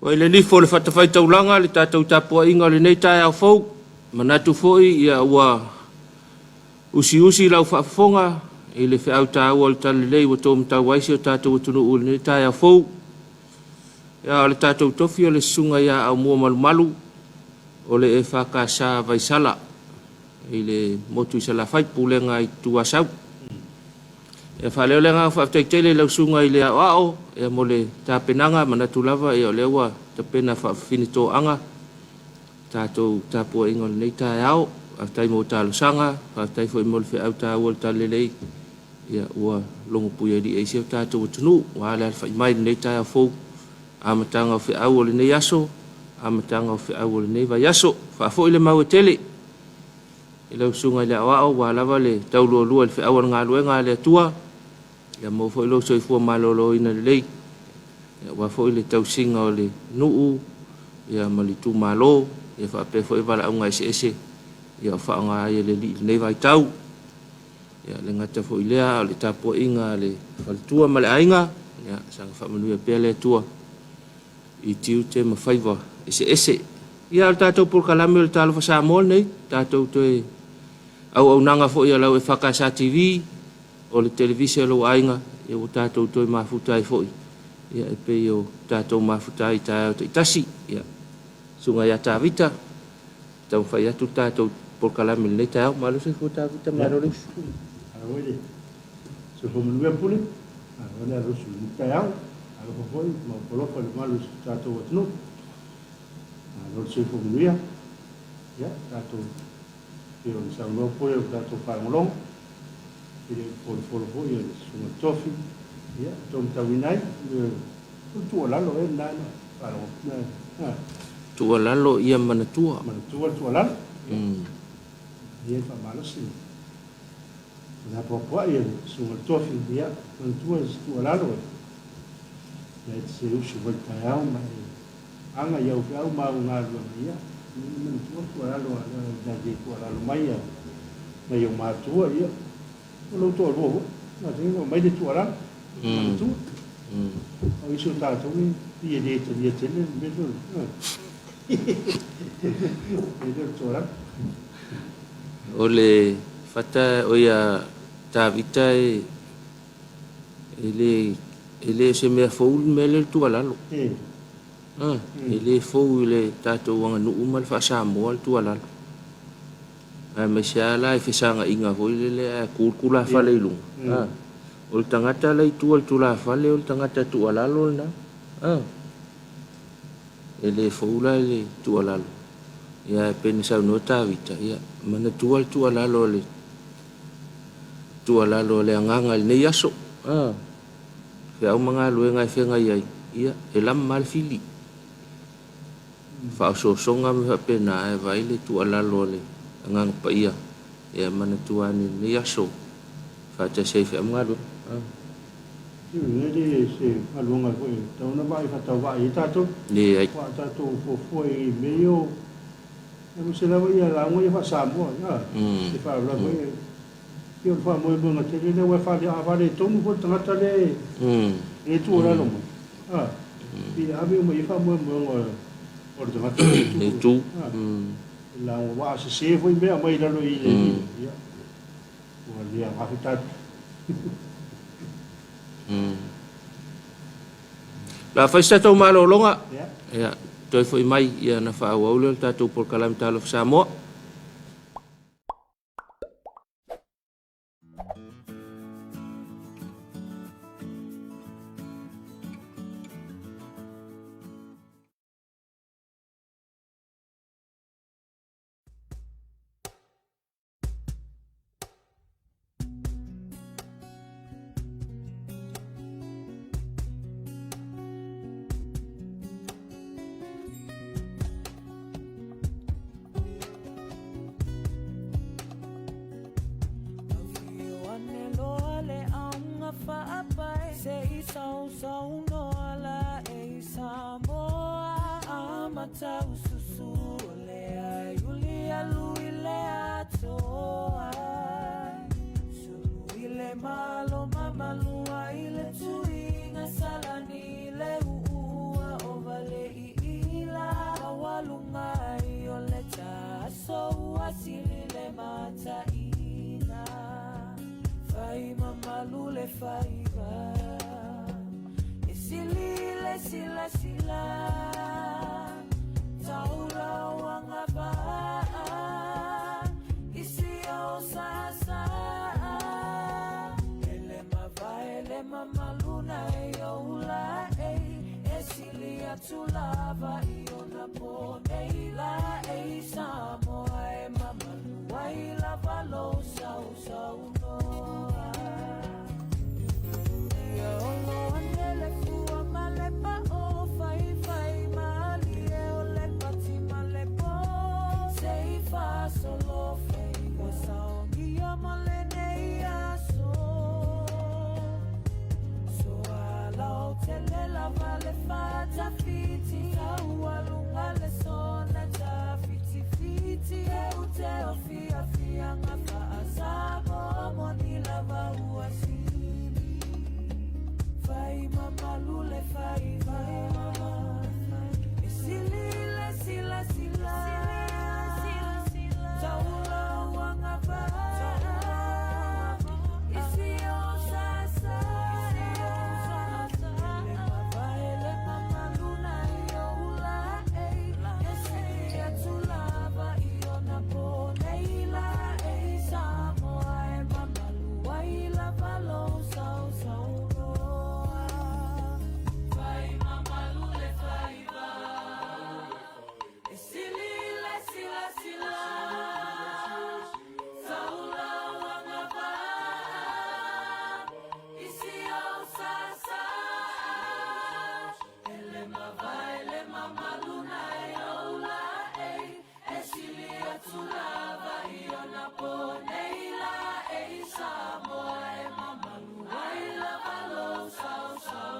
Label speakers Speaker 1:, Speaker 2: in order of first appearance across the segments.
Speaker 1: O le nifo le whatawhai taulanga le tātou tapua inga le nei tai au fau. Manatu foi ia ua usi lau whaafonga i le whiau tāua le tali lei wa tōm tau waisi o tātou tunu u le nei tai au fau. Ia o le tātou tofi o le sunga ia au mua malu o le EFKS vaisala i le motu i sala whai pulenga i tuasau. Ia whaleo lenga whaaftaitele lau sunga i le ao ia mo le tāpenanga manatu lava ia o le ua tapena whaafinito anga tātou tāpua ingo le nei tai au aftai mo tālo sanga aftai fo i mo le whiau tāua le tali lei ia ua longo puia di eisi o tātou tunu wale alfa i mai le nei tai au fau amatanga o whiau o le nei aso amatanga o whiau o le nei vai aso whaafo i le mau e tele i lau sunga i le ao walawa le taulua lua le whiau ngā luenga le atua ia mo fo i lo soifua malolo ina le lei ia wa fo i le tausinga o le nuu ia malitu malo ia whaape fo i wala unga ese ia whaanga ia le li nei vai tau ia le ngata fo i lea o le tapua inga le whalitua ma le ainga ia sanga whamanuia pia le atua i tiu te mawhaiva ese ia le tātou pulkalame o le Talofa Samoa nei tātou toe au nanga fo ia lau EFKS TV o le televisi lo ainga ia o tātou toi mafutai foi ia e pe o tātou mafutai tai o tasi ia sunga ia tāvita tau whai atu tātou polkalame nei tai au malo se fo tāvita maro le
Speaker 2: aroele se fo mnuia pule aroele arosu tai au alo foi ma polofa le malo tātou atno alo se fo mnuia ia tātou io le sa no foi o tātou whaangolong ele folo ia sunga tofi ia tom tawinai tu lalo e nana para na
Speaker 1: tu lalo ia manatua
Speaker 2: tu lalo ia fa malasi na popo ia sunga tofi ia tu lalo ia se usu vai taiau mai anga ia o ma nga ia tu lalo da de tu lalo mai ia mai o matua ia lo to lo na tengo mai de tu ara tu o iso ta to ni de te me do tu ara
Speaker 1: ole fata o ia tavita ele se me foul mele tu ala lo ele foul le tato wanga no umal fa Samoa tu ala me siala e fesanga inga foi le kula fale ilung o tangata le tu la fale o tangata tu alalo na ele foula le tu alalo ia pensa no tavita ia mana tu alalo le nganga le yaso fe au manga luenga fenga ia e lam mal fili fa so songa me pena e vai le tu alalo le ngang pa ia ia mana tuani ni aso fa te se fe amado
Speaker 2: ni de se alonga ko tau na vai fa tau vai tato
Speaker 1: ni ai
Speaker 2: fa tato foi meio eu se la ia la mo fa Samoa se fa la ko io fa mo mo te le wa fa dia va le tomu ko tanga le e tu ora lo i ave mo fa mo o tanga
Speaker 1: ni tu
Speaker 2: la wa se foi me mai la lo i ia o dia habitat
Speaker 1: la festa to malo longa ya toi foi mai ia na fa wa ulo tatu por kalam Talofa Samoa
Speaker 3: malo mama lua ile tuinga salani le ua ovale Fai mamalu le fai va Silile sila sila Taura wanga ba Isio sasa Ele mamaluna eola Esilia tulava iona po Neila Samoa mamalu Waila valo sau sau noa Yolo andele fua malepa o fai fai mali o lepa ti malepo sei fa solo fei wasao gia malene aso so ala tele la vale fata fiti au alunga le sona ta fiti fiti e ute o fia fia ngafa asamo moni lava uasi Fai mamalu le fai Silile sila sila Taula wanga ba Isio sasa Ele mamalu na ioula Esia tulava iona po Neila Samoa mamalu Waila valo sau sau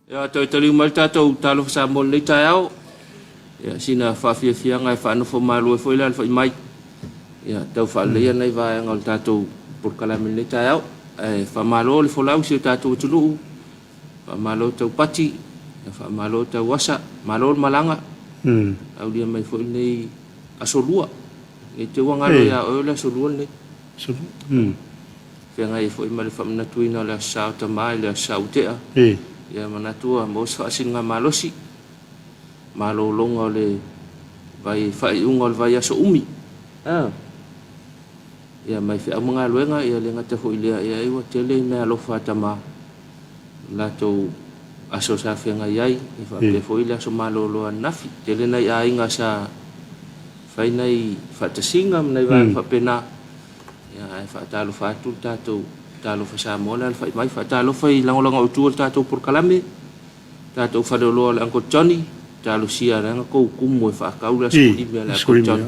Speaker 1: Ya toi tali mal tatou Talofa Samoa nei tai au. Ya sina fafia ngai fa no malu foi la foi mai. Ya tau fa le nei vai ngal tatou por kala min nei tai au. Fa malo le folau si tatou tulu. Fa malo tau pati, fa malo tau wasa, malo malanga. Au dia mai foi nei asolua. E te wanga ya o la solua nei. Fe ngai foi mal fa na tuina la sa ta mai la sa utea. Ya manatua mo sa singa malosi malo longa le vai fai ungol vai aso umi ya mai fa mga luenga ya le ngata ho ile ya iwa tele na lo fatama la to aso sa fenga yai fa pe fo ile aso malo lo nafi tele na ya inga sa fai nai fa tasinga na vai fa pena ya fa Talofa tu tato Talofa Samoa la fa mai fa Talofa i langolanga o tu tato por kalame tato fa do lo ang ko Johnny Talusia nga ko kumo fa kaula skuli me la ko Johnny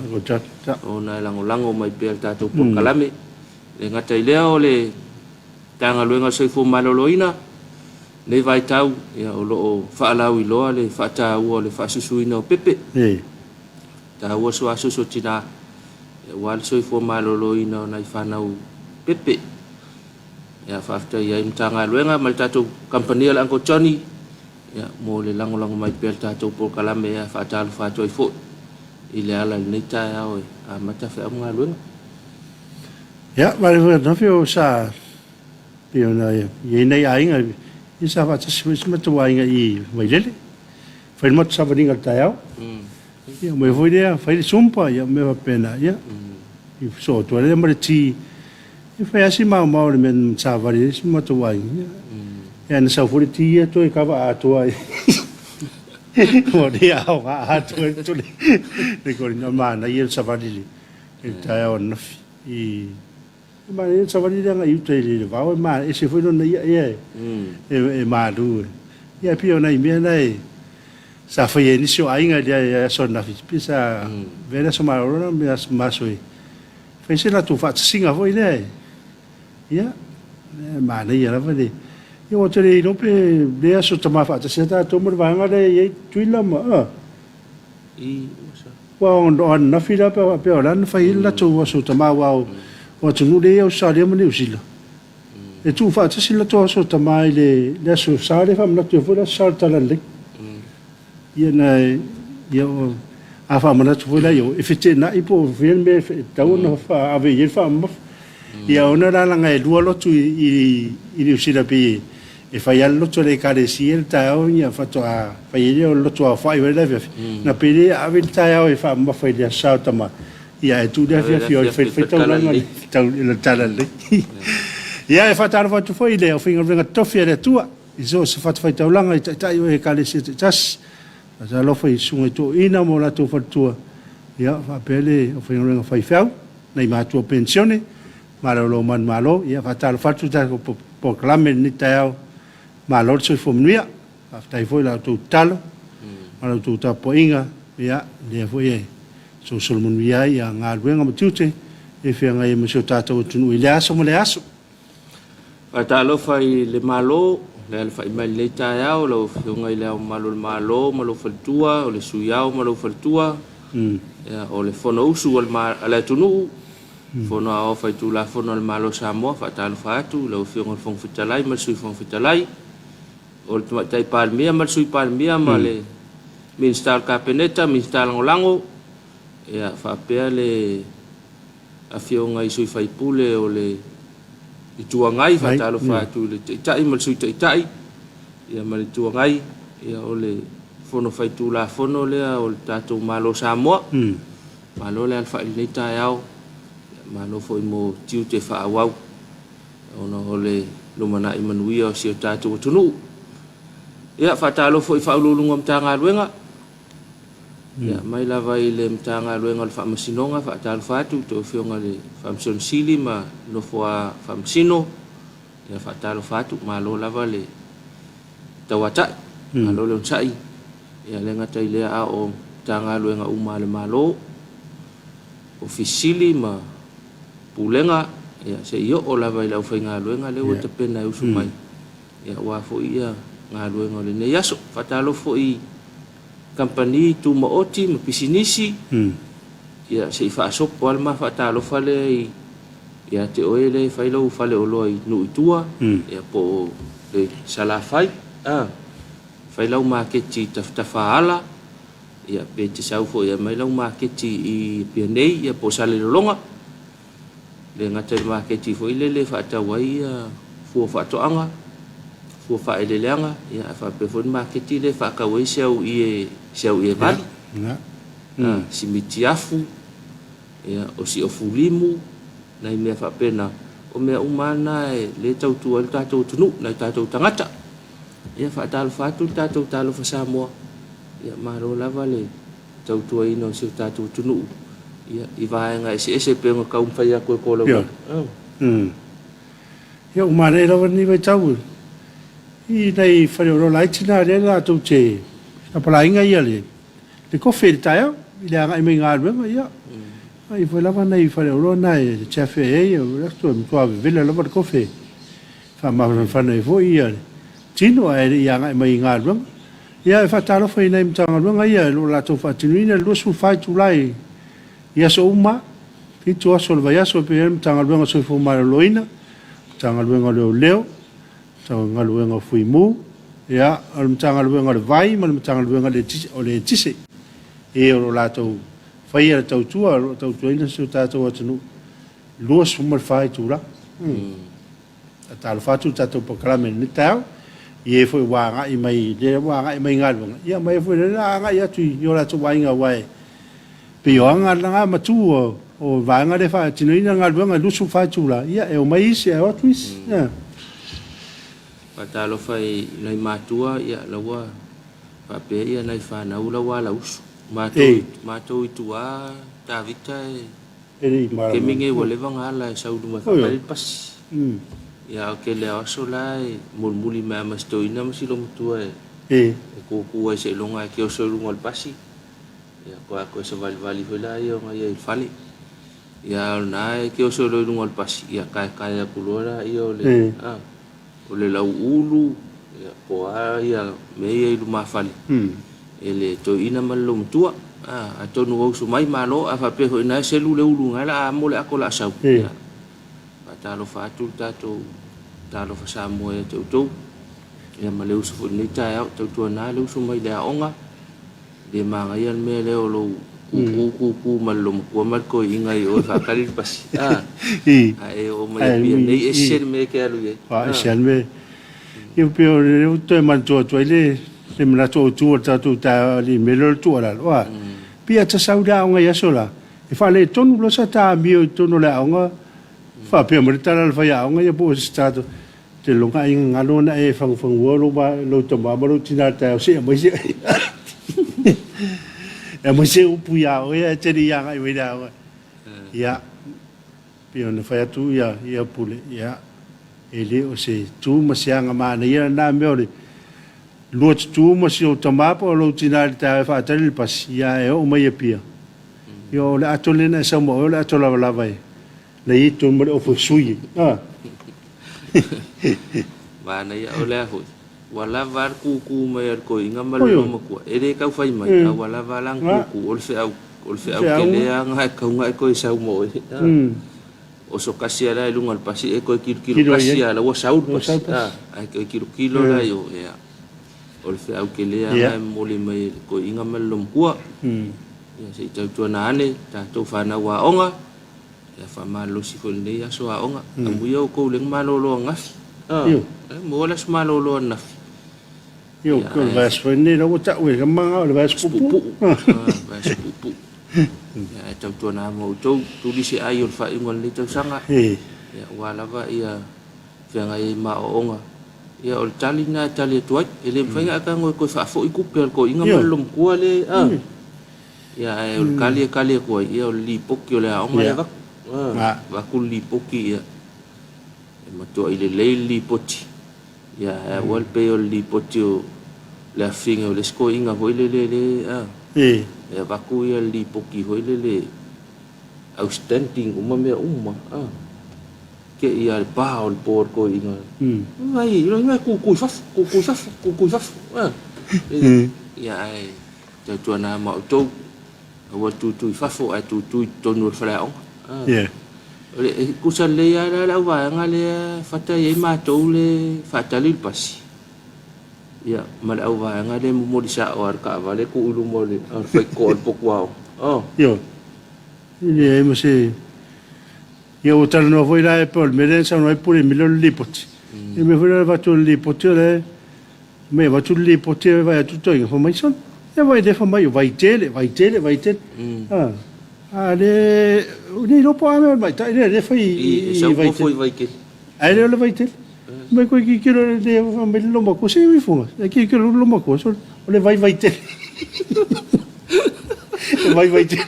Speaker 1: o na langolango mai pe tato por kalame le ngata ileo le tanga luenga soi fo maloloina le vai tau ya o lo fa alawi lo le fa ta o le fa susuina o pepe ta o so aso so tina wal soi fo maloloina na fa na pepe ya fafta ya imtanga luenga mal tato company la ko Johnny ya mo le langolango mai pel tato por kalame ya fa Talofa toi fo ile ala ni ta ya o a mata fa mga luenga
Speaker 2: ya vale no fio sa pio na ye nei ainga isa fa tsis mata wainga I wailele fa mo sa vadinga tayao ya me foi dia fa sumpa ya me va pena ya I so to le mo ti I fai asi mau le men savari si mo to wai ya na sa furi ti to I kava ato ai mo dia au ato to le ko no mana I savari le tayao na I ma e savari nga I te le va ma e se foi no ia e ma du ia pio na I me na sa fai ni so ainga dia so na pisa vera so ma ro me ma so fai se na tu fa singa foi le ia ma na ia la vale io te le no pe le aso tama fa se ta to mo va nga le tuila ma
Speaker 1: I
Speaker 2: on na fila pe ola fa illa tu so tama wa tu no le o sa le mo ne usila e tu fa tsi la to so tama le so sa le fam na tu fo la sa tala le ia na ia a fa mana tu fo la yo e fete na ipo vel me tau no fa ave ye fa mo ia ona la nga e luo lo tu i usila pe e fai allo to le kare si el tao ia fa to a fai le lo to a fai le na pele a vil tao e fa ma fai le sa tama ia e tu de fio fai to la tau le tala le ia e fa taro fa tu foi le o finga venga tofia le tua i so se fa fai tau langa i tai e kare si tas a lo fai sunga to ina mo la to fa tua ia fa pele o finga venga fai fau nei ma tua pensione ma lo man malo ia fa taro fa tu ta proclame ni tao ma lo se fo mnia aftai foi la tu talo ma lo tu ta poinga ia le foi so so mun ia ia nga ruenga matute e fe nga e mo so ta to tu ile aso mo le aso
Speaker 1: Talofa i le malo le alfa i mai le taiao lo fiunga i le malo malo faltua o le suyao malo faltua o le fono usu ala tunu fono a ofa i tu la fono al malo Samoa fa Talofa atu lo fiunga fong fitalai mal sui fong fitalai o le tumatai palmia mal sui palmia ma le minstal kapeneta minstal ngolango ia fa pea le a fiunga i sui faipule o le i tuangai fa Talofa atu le tai mal sui tai ia mal tuangai ia o le fono fai tu la fono le o le tatu malo Samoa malo le alfa i nei taiao malo foi mo tiu te fa awau ono o le lumana i manuia o si o tatu tunu ia fa Talofa i fa ululunga mtanga luenga ia mai lava i le mtanga luenga le fa masinonga fa Talofa atu to fionga le fa msion sili ma no foa fa msino ia fa Talofa atu malo lava le tawata malo le unsai ia le ngata i le a o mtanga luenga uma le malo ofisili ma pulenga ia se io o lava i lau whainga luenga le o te pena e usu mai ia wafo ia ngā luenga le ne yaso fa Talofa i company tu maoti ma pisinisi ia se fa sopo al ma fa Talofa le ia te oele fai lo fale o loi no itua ia po le sala fai fai lo marketi tafaala ia pe te sau fo ia mai lo marketi i pianei ia po sale longa le ngata marketi fo ile le fa tawai fo fa toanga fo fa ele leanga ia fa pe fo marketi le fa ka wei seu i vali simiti afu ia o si o fulimu na me fa pena o me umana le tau tu al tatu tunu na tatu tangata ia fa Talofa atu tatu Talofa Samoa ia maro lava le tau tu ai no si tatu tunu ia i vai nga ese pe ngo ka umfa ia ko lo
Speaker 2: ia umana lava ni vai tau i nei fa ro lai tina le la tu che a pala inga ia le ko fe taia i le nga i me nga ia ai foi lava nei fa ro nai chef e o resto mi ko vele lava ko fe fa ma fa nei vo ia tino ai ia nga i me nga ia fa Talofa i nei mtanga lunga ia lo la to fa tinuina lo su fai tu lai ia so uma ki tu aso le vai aso pe mtanga lunga so fo ma loina mtanga lunga leo tanga luenga fui mu ia al mtanga luenga le vai ma mtanga luenga le tise e o la to fai era tau tua ina so tato atunu luas fumar fai tu la Talofa tu tato proclame ni tau e foi wanga i mai le wanga i mai ngalunga ia mai foi la nga ia tu yo la tu wainga wai pe wanga nga matu o wanga le fa tino ina ngalunga lusu fai tu la ia e o mai se o twis
Speaker 1: fa Talofa i nei matua ia lawa fa pe ia nei fa na ula wala usu mato i tua Davita ke minge wole vanga la sau duma fa pas ia ke le aso la mulmuli ma mastoina masilo mutua ko ai se longa ke o so lunga al pasi ia ko se vali la ia ngai il fali ia na ke o so lunga al pasi ia kai kulora ia le o le lau ulu ia po ia me ia ilu mafali ele to ina malo mutua atonu o su mai malo a fa pe ho ina se lu le ulu ngala mo le akola sau Talofa atu tatou Talofa Samoa e tautou ia ma leu su ni tai au tautou na leu su mai le aonga de manga ia me le o lo ku malum ko mal ko inga i o fa kali pas e o mai bi nei e ser me ke alu ye
Speaker 2: ser me eu pe o to man to le me la to ta li me lo to la wa pia ta sauda nga ya sola e fa le tonu lo sa ta mi o tonu le nga fa pe mo ta la fa ya nga ya bo stato te lo nga inga lo na e fang wo lo ba lo to ba lo tina ta se mo se e mo se upu ya o ya te ri ya nga i da ya pe o fa ya tu ya pule ya ele o se tu ma se nga ma na ya na me o lo tu mo se o tama po lo tina ta fa ta le pas ya e o mai pia yo la atole na sa mo la atola la vai le i tu mo o fu sui
Speaker 1: Mana ya oleh aku. Wala var ku mayar ko inga malo mo ko. Ere ka fai mai ka wala valang ku olfe au kele ang ha ka ngai ko sa mo. O so kasia la lungal pasi e ko kilo kasia la wa saud pas. Ai ko kilo la yo ya. Olfe au kele ang mo le mai ko inga malo mo. Ya se tau na ane ta to fa na wa onga. Ya fa malo si ko le ya so onga. Amu yo ko leng malo lo ngas. Mo las malo lo na.
Speaker 2: Yo ko vas foi ne lo ta we manga le vas pupu.
Speaker 1: Vas pupu. Ya tau na mo tu di si ayul fa ingon le tau sanga. Ya wala va ia fenga i ma onga. Ya ol talina tali tuat ele fenga ka ngo ko fa fo iku pel ko inga malum ko le ya ol kali ko ya ol li pokyo le onga le va ku li poki ya. Matua ile leili poti ya wal pe li poti la finga le sko inga ho ile le ya baku ya li poki ho ile le outstanding me ke ia pa ol por ko inga vai lo ngai ku faf ya ai tu na ma to wa tu fafo ai tu tonul fala Ole kusa le ya la wa ngale fata ye ma to le fata le pasi ya mal au wa ngale mo di sa or ka vale ku ulu mo le fa ko al pokwa
Speaker 2: yo ye mo se yo tal no voi la por merenza no è pure milo lipot e me voi va tu lipot le me va tu lipot va tutto information e vai de fa mai vai tele ale ni lo po ame mai tai le fai
Speaker 1: vai ke
Speaker 2: ale le vai te mai ko ki kilo de me lo mo ko se mi fu ki kilo lo mo ko so le vai te vai te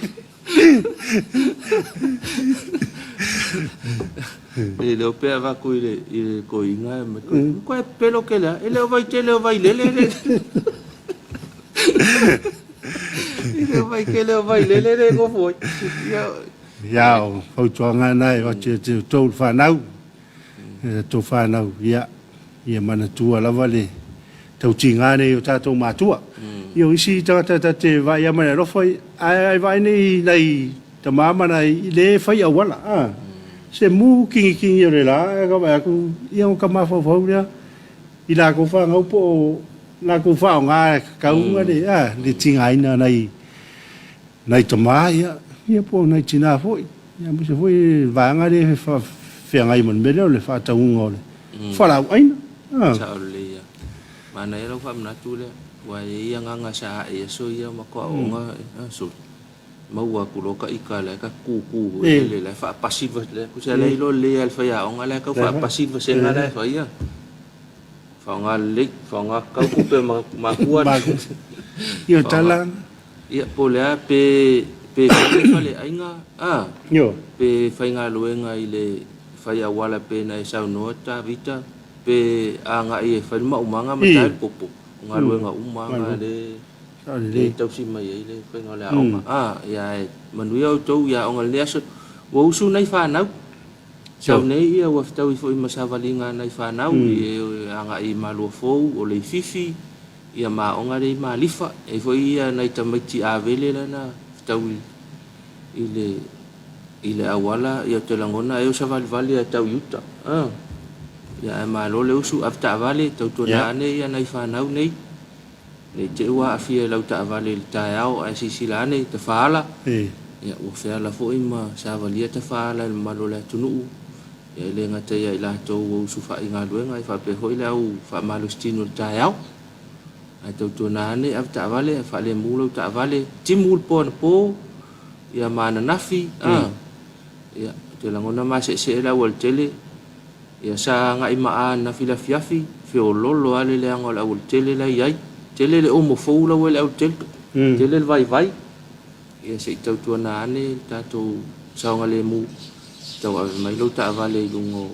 Speaker 1: le pe va ko ile ko inga me ko e pelo ke la ele vai te le vai le Ele vai le go foi.
Speaker 2: Ya, o tonga nai o te to fa nau. To fa nau ya. Ia mana tua la vale. Tau tinga nei o tatou matua. Io isi ta te vai ya mana ro foi. Ai vai nei ta mama nei le fai awala. Se mu kingi le la ka ba ku ia ka ma fo ya. Ila ko fa ngau po la ku fa nga ka unga le tinga ina nei tama ia po nei tina foi ia mo se foi vanga le fa fenga i mon mele le fa ta unga le fa la aina
Speaker 1: sa le ia mana era fa na tu le wa ia nga sa ia so ia ma ko unga so ma wa ku lo ka ikala ka ku le fa passive le ku se le lo le al fa ya unga le ka fa passive se nga le fa ia fa nga le fa nga ka ku pe ma kuat
Speaker 2: io talang
Speaker 1: ia polea pe fale ainga
Speaker 2: yo
Speaker 1: pe fainga luenga ile fai awala pe na sa nota vita pe anga e fa ma umanga matal popo nga luenga umanga le tau si mai ile fainga la onga ya manuia to ya onga le aso wo usu nai fa nau sau nei ia wa tau fo masavalinga nai fa nau anga i malu fo o le fifi ia maonga le malifa e foi ia nai tamaiti avele lana tau ile awala ia te langona e sa vali a tau yuta ia ma lo le usu afta vale tau tona ane ia nai fanau nei le te ua afia lau ta vale le taiao a sisilane te fala ia o fea la fo ima sa valia te fala le malo le tunu ia le ngata ia ila tau usu fa inga luenga i fa pe hoi le au fa malo stino le taiao ai tau tona ane afta vale fa le mulo ta vale timul po ia mana nafi ia te langona ma se la wal tele ia sa nga ima na filafiafi fe o lolo ale le angol au tele la yai tele le o mo foula wel au tele le vai ia se tau tuana ane tato saunga le mu tau ave mai lo ta vale lungo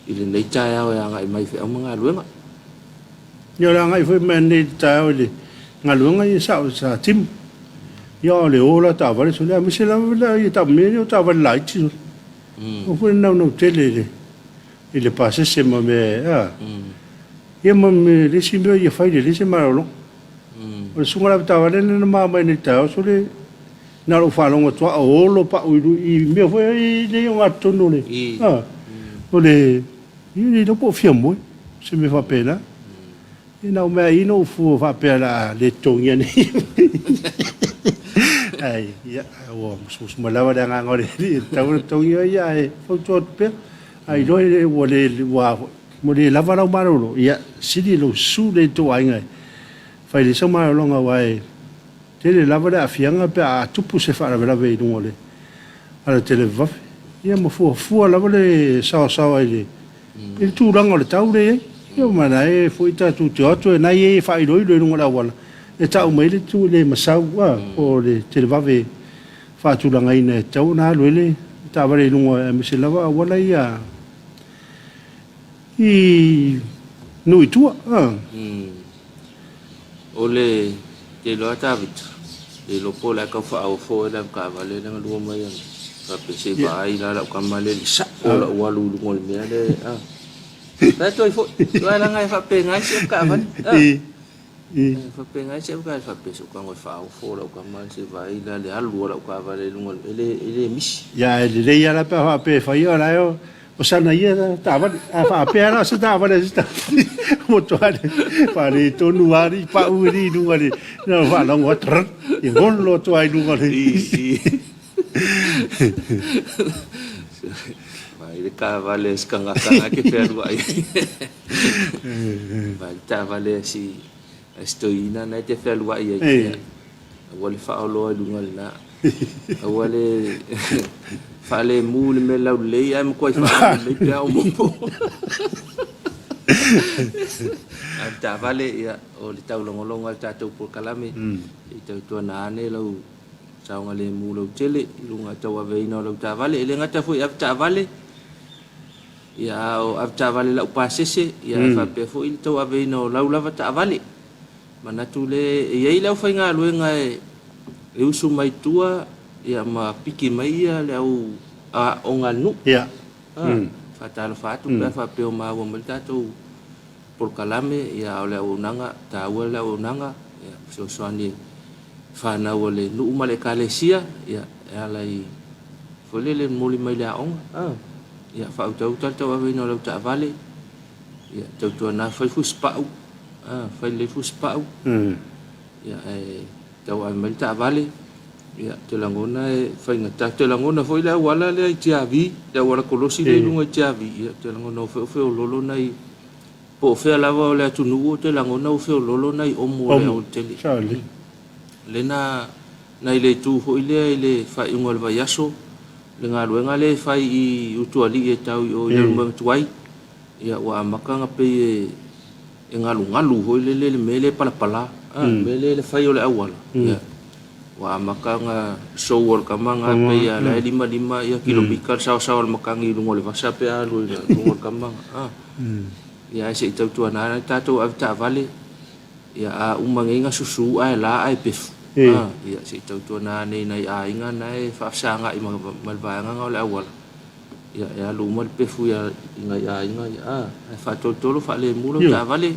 Speaker 1: ile nei tai au nga mai fe au mga luenga
Speaker 2: yo la ngai foi men nei tai au le nga luenga i sa tim yo le ola ta vale so le mi se la i ta me yo ta vale lai ti o foi no tele ile passe se ma me ia ma me le simio ia fai le se ma lo o sunga la ta vale na ma mai nei ta so le na lo fa longo tua o lo pa u i me foi le yo atto no le o le i no po fiamo se me fa pena e na me i no fu fa pena le tongia ni ai ia o sus malava da ngore tau tongia ia e fo tot pe ai lo le o le wa mo le lava la marolo ia sidi lo su le to ainga fai le sama longa wai te le lava da fianga pe a tupu se fa la ve no le ala tele va ia mo fu lava le sa ile il tu ranga le tau le io mana e foi ta tu te na e fai lo no la wala e tau mai le tu le masau o le te va ve fa tu la ngai ne tau na lo le ta va le no e me se lava wala ia i no i tu
Speaker 1: o le te lo atavit e lo po la ka fa o fo la ka va le na lo mai ka pe se va ai la ka male sa o la walu lo ngol me le ta toi fo la ngai fa pe ngai se ka va fa pe ngai se ka fa pe so ka ngoi fa o fo la ka mal se va ai la le alu la ka va le ngol ele mis
Speaker 2: ya le ya la pa pe fa yo la yo o sa na ia ta va fa pe na se ta va le sta mo to ale fa le to nuari pa uri nuari no va lo ngo tr e gol lo to ai nuari vai
Speaker 1: le ka vale skanga ke perlu ai vai ta vale si estoina na te perlu ai wale fa lo lungal na wale fale mul me la le am ko fa le pe o mo ta vale ya o le tau longa ta tu por kalame i tau to na ne lo saunga le mu lo tele lunga tau ave ina lo ta vale le ngata foi ta vale ya o ta vale la pasese ya fa pe foi tau ave ina lo lava ta vale mana tu le ye la fa nga luenga e usu mai tua ya ma piki mai ya le au a onga nu
Speaker 2: ya
Speaker 1: fa Talofa tu fa pe o ma wo melta tu por kalame ya ole unanga ta ole unanga ya so soani fa na ole nu male kalesia ya lai folele moli mai la on ya fa tau tau ave no ta vale ya tau na fa fuspa fa le fuspa ya tau mai ta vale ya te langona fa ngata te langona foi la wala le tiavi da wala kolosi le lunga tiavi ya te langona fe lolo nai po fe la va le tu nu te langona fe lolo nai o mo le o tele le na ile tu ho ile fa ingol va yaso le nga luenga le fa i utuali e tau o le mo tuai ya wa makanga pe e ngalu ho ile mele pala mele le fa yo le awala ya wa makanga sowor kamanga pe ya la 5 ya kilomita saw makangi ngol va sa pe alu ngol kamanga ya se tau tu ana tato avta vale ya umangenga susu ai la ai pef ya se tau tu ana nei nai ainga nai fa sanga i malvanga ngol awal ya lu mal pefu ya inga ya fa tolo fa le mulo ta vale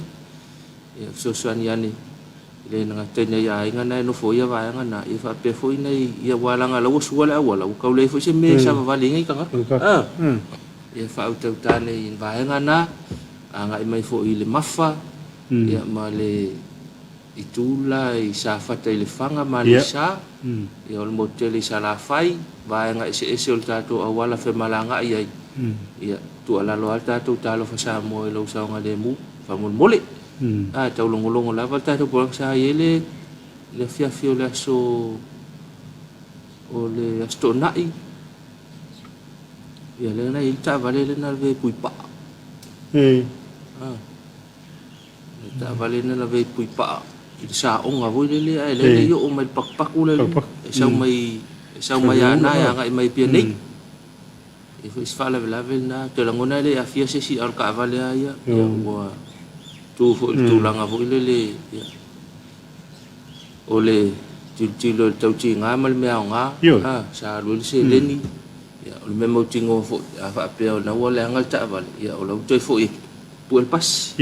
Speaker 1: ia sosuani ani le nga tene ia inga na no foi va nga na ia fa pe foi nei ia wala nga lo suala wala u kaule foi se me sa va linga ka ia fa u tau tane in va nga na anga i mai foi le mafa ia ma le itula i sa fata i le fanga ma le sa ia o le motel i sa la fai va nga ese o tato awala fe malanga ia ia tu ala lo alta tu Talofa Samoa lo sa nga le mu fa mole tau longo lava tato pulang sa ele le fia le so o le asto nai ia le na ilta vale le na ve puipa ta vale na ve puipa sa onga voi le ai le yo o mai pak ule sa mai ana ya nga mai pia nei e foi sfala level na te langona le afia se si al ka vale ya wa tu langa voi le o le tilo tau ti nga mal me nga sa lu se leni ya o me mo tingo fo afa pe na wala ngal ta vale ya o lo toi fo i puel pas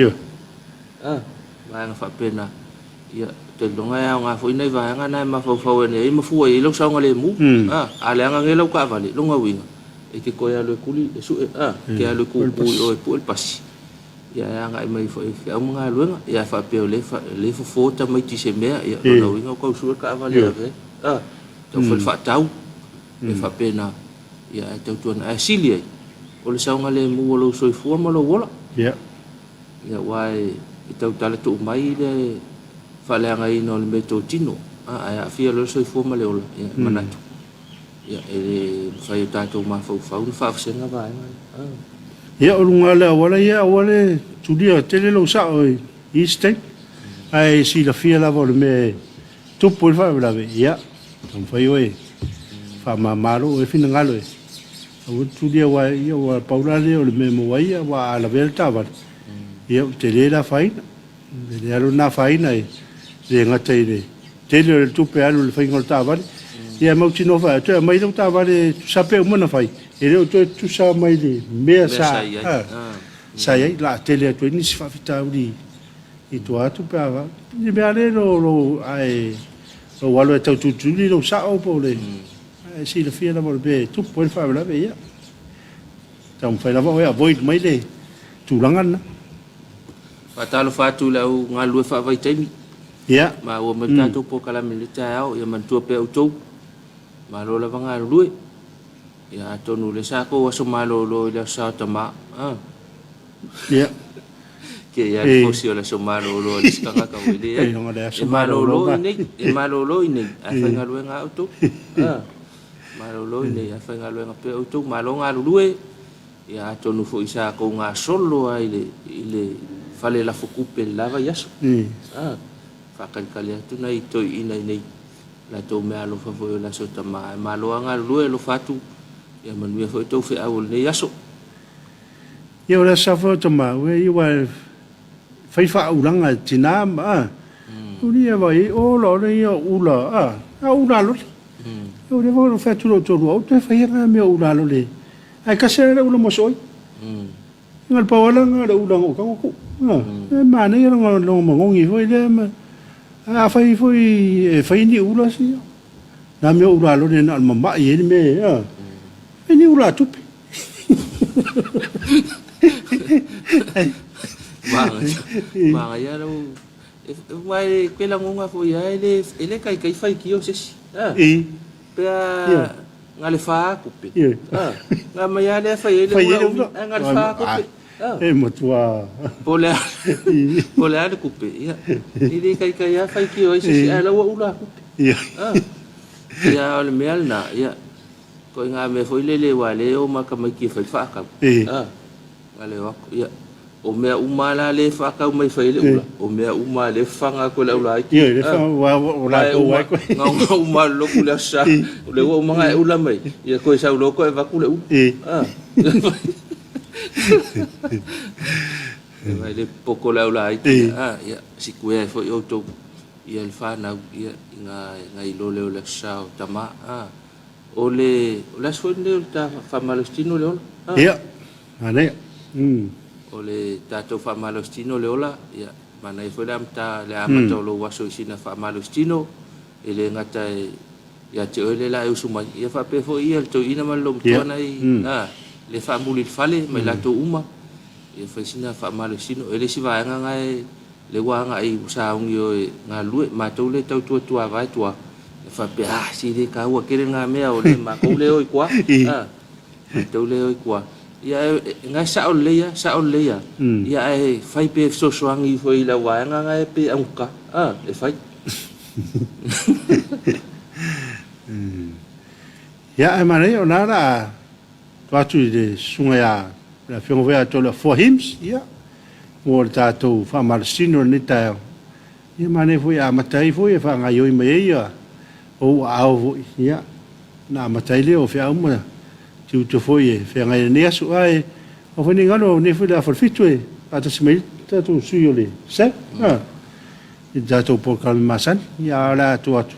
Speaker 1: va nga fa pena ia te longa ya nga foi nei va nga na ma fo ne ma fu e lo sa nga le mu ale nga ngelo ka vale longa winga e ke ko ya le kuli e su ke ya le ku o pu el pas ia nga mai fo e fa nga lo nga ia fa pe le fo ta mai ti se me ia longa winga ko su ka vale ave to fo fa tau e fa pena ia te tu na asilia o le sa nga le mu lo so fu ma lo wola ia wai tau tala tu mai le fale nga ino le meto tino a fia lo so fo male ola manatu ya e fai tato ma fa senga ba
Speaker 2: ia o lunga le wala ia wala tu dia tele lo sa o iste ai si la fia la vol me tu por fa la ve ia non fai oi fa ma malo e fina ngalo e o tu dia wa ia wa paula le o le me mo wa ia wa la velta va ia tele la fai le alo na fai nai le ngata ile tele le tupe alu le fai ngolta vale ia mau tino fa tu mai lo ta vale sape mo na fai ele o tu sa mai le me sa sa ia la tele tu ni si fa fita uri i tu atu pa va ni me ale lo ai lo walo e tau tu ni lo sa o po le ai si le fia la mo be tu po fa la be ia tam fai la vo ia void mai le tu langan na
Speaker 1: Talo fatu la u ngalu fa vai taimi
Speaker 2: ia
Speaker 1: ma o mata to po kala milita au ia man tu pe auto ma lo la vanga lu ia to nu le sa ko so ma lo le sa tama
Speaker 2: ia
Speaker 1: ke ia ko si la so ma lo le ska ka wele e ma lo ni a fa ngalu nga auto ma lo ni a fa ngalu nga pe auto ma lo ngalu lu ia to nu fo isa ko nga solo ai le fale la fukupe lava yaso fa kan kale tu nai to ina nei la to me alo fa foi la sota ma lo anga lu lo fatu ya manu fa to fe awol nei yaso
Speaker 2: ia ora sa fo to ma we i wa fai fa ulanga tina ma uni e vai o lo le ia ula ula lo o le vo fa tu lo to lo te fa ia me ula lo le ai ka se le ula mo soi ngal pa wala ngal ula ngo ka ko ma ne era lo mo ngi foi le ma fai ni ula si na me ula lo ne na ma ye me ni ula tu
Speaker 1: ma ya lo mai pela ngonga fo ya ele kai fai ki o se pe ngale fa ku pe nga ma ya le fai ele ngale fa ku pe
Speaker 2: motua
Speaker 1: Pole ada kupe ya ini kai ya fai ki oi si ala wa ula kupe ya ole mel na ya ko nga me foi le wale o ma ka mai ki fai fa ka wale wa ya o me uma la le fa ka mai fai le ula o me uma le fanga ko la ula ki
Speaker 2: le fa wa ula ko wa ko
Speaker 1: nga uma lo ku la sa le wa uma nga ula mai ya ko sa lo ko va ku le vai le poco la ula ya si kue fo yo to ia el fa na ia nga i lo le la sa tama ole la so ne ta fa malostino le ola
Speaker 2: ia ane
Speaker 1: ole ta to fa malostino le ola ia mana I whera mta le amata o lo waso I sina whaamalo stino, e le ngata ia te oile la e usumai. Ia whapefo ia le tau ina malo mtuana le whaamuli fale, mai lato uma, ia whaisina whaamalo stino, e le si vaenga ngai le wanga I usaungi o ngā lue, mātou le tau tua vai tua, e whape, si le ka ua kere ngā mea o le mākou le oi kua, mātou le oi kua. Ia ngai sao leia, ia e whai pe sosoangi fo I la wanga ngai pe angka, e whai.
Speaker 2: Ia e manei o nara, tuatu I le sunga ia, la whiongawea tola 4 hymns, ia, o le tātou whamalasino ni tāo. Ia manei fo ia matai fo ia whangai oi mai ia, o ao fo ia, na matai leo whia uma, tiu te fo ia, whangai ne asu ai, o whani ngano ne fo la whalfitu e, ata se mei, tātou sui o le, se? I tātou porkalmi masan, ia ala atu atu,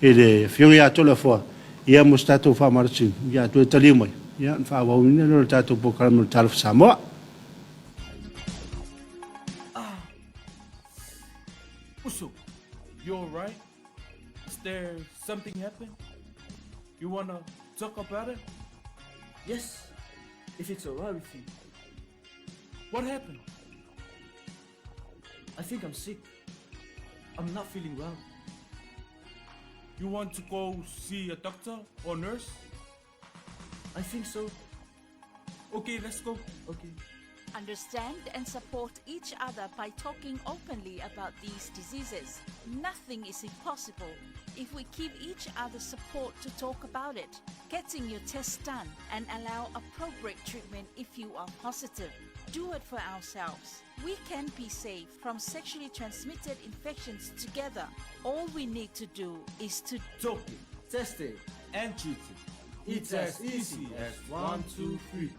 Speaker 2: e le whiongi atola fo, ia mos tātou whamalasino, ia tu e taliu mai, ia whawawina no tātou porkalmi no Talofa Samoa.
Speaker 4: Uso, you all right? Is there something happened? You wanna talk about it?
Speaker 5: Yes, if it's alright with you.
Speaker 4: What happened?
Speaker 5: I think I'm sick. I'm not feeling well.
Speaker 4: You want to go see a doctor or nurse?
Speaker 5: I think so.
Speaker 4: Okay, let's go.
Speaker 5: Okay.
Speaker 6: Understand and support each other by talking openly about these diseases. Nothing is impossible if we give each other support to talk about it. Getting your tests done and allow appropriate treatment if you are positive. Do it for ourselves. We can be safe from sexually transmitted infections together. All we need to do is to
Speaker 4: Talk it, test it, and treat it. It's as easy as 1, 2, 3.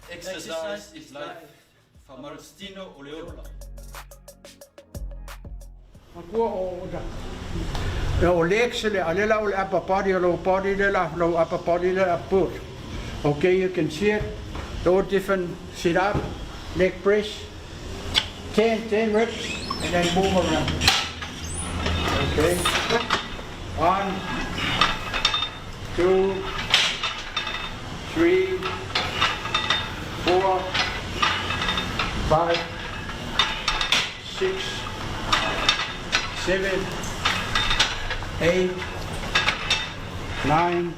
Speaker 7: Exercise is life. Famarstino oleola.
Speaker 8: O leksele alela o upper body o lower body low upper body upper. Okay, you can see it. All different sit up, leg press, 10 reps, and then move around. Okay. 1, 2, 3, 4, 5, 6, 7, 8, 9,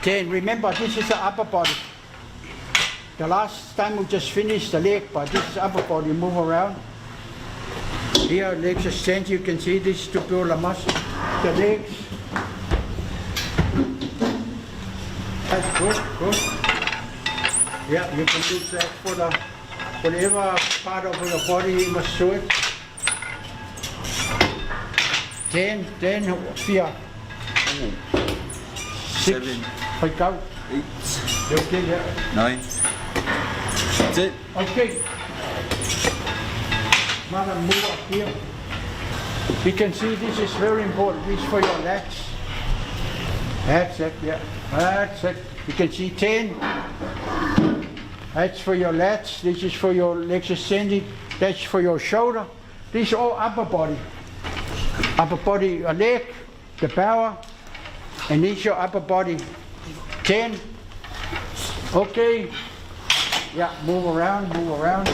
Speaker 8: 10. Remember, this is the upper body. The last time we just finished the leg, but this is upper body. Move around. Here, legs extend. You can see this to build a muscle. The legs. That's good. Yeah, you can do that for the whatever part of your body you must do it. 10, fear. 6, 5 out.
Speaker 7: 8,
Speaker 8: Okay, yeah.
Speaker 7: 9, 10.
Speaker 8: Okay. Mother, move up here. You can see this is very important. This is for your legs. That's it, yeah. That's it. You can see 10. That's for your lats. This is for your legs extended. That's for your shoulder. This is all upper body. Upper body, your leg, the power, and this is your upper body. 10. Okay. Yeah, move around.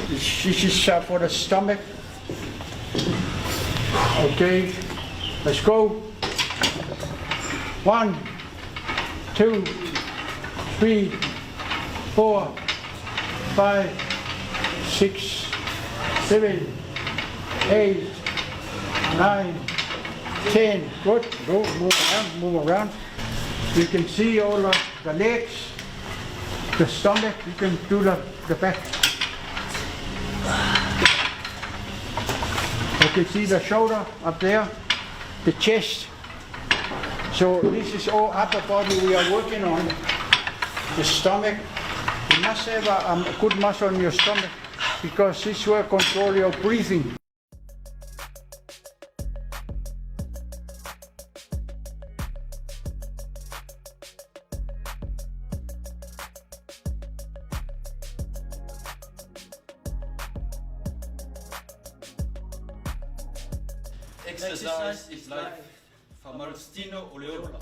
Speaker 8: This is for the stomach. Okay. Let's go. 1, 2, 3, 4, 5, 6, 7, 8, 9, 10. Good. Go. Move around. You can see all the legs, the stomach. You can do the back. You can see the shoulder up there, the chest. So this is all upper body we are working on. The stomach, must have a good muscle on your stomach because this will control your breathing.
Speaker 7: Exercise is life. Famarstino Oleola.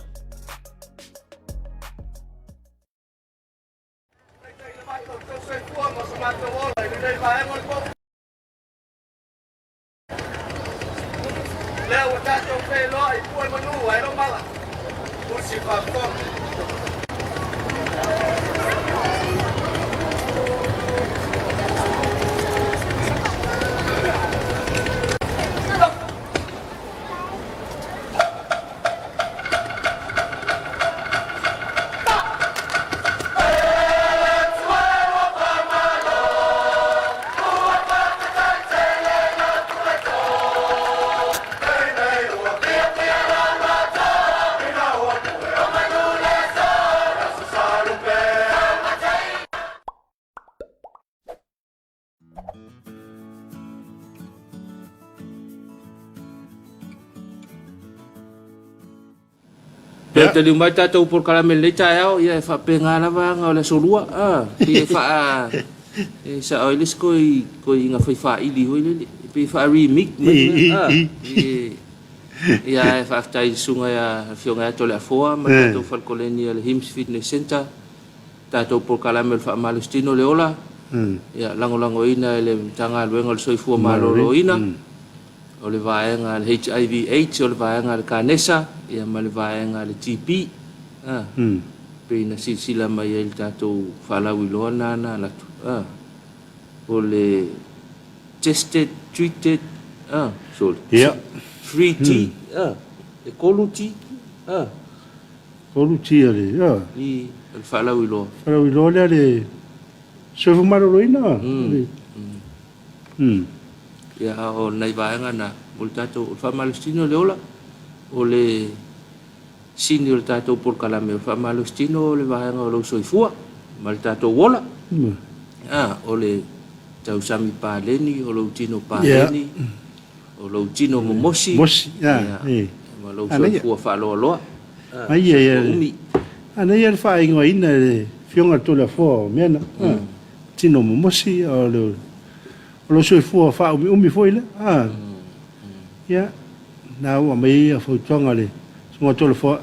Speaker 1: Pea te liu mai tātou por karamel nei tae au, ia e whapenga lava ngā o le sorua. Pea e wha e sa o ilis koi inga whai wha ili hoi lele. Pea e wha remik. Ia e wha aftai sunga ia whionga ato le afoa, ma tātou whalkoleni le Hims Fitness Center. Tātou por karamel wha malustino le ola. Ia lango ina e le tanga luenga le soifua malolo ina. O le vaenga le HIV/AIDS, o le vaenga le kanesa, ia ma le vaenga le TB. Pena silsila mai e le tātou whalau iloa nana latu. O le tested, treated, so free tea, le kolu tea.
Speaker 2: Kolu tea le,
Speaker 1: I le whalau iloa.
Speaker 2: Whalau iloa le soifu maroro ina.
Speaker 1: Ia o nei vaenga na o le tātou o le whamalustino le ola. O le sini o le tātou por kalame o le whamalustino o le vaenga o lau soifua. Ma le tātou wola. O le tau sami pāleni, o lau tino pāleni. O lau tino momosi.
Speaker 2: Mosi,
Speaker 1: ma lau soifua whaaloa loa.
Speaker 2: Ai ia. Ana ia le whaingoa ina le whionga tōla fōa meana. Tino momosi o le lo soi fu fa umi foi le ya na o mai a foi tonga le so to le fo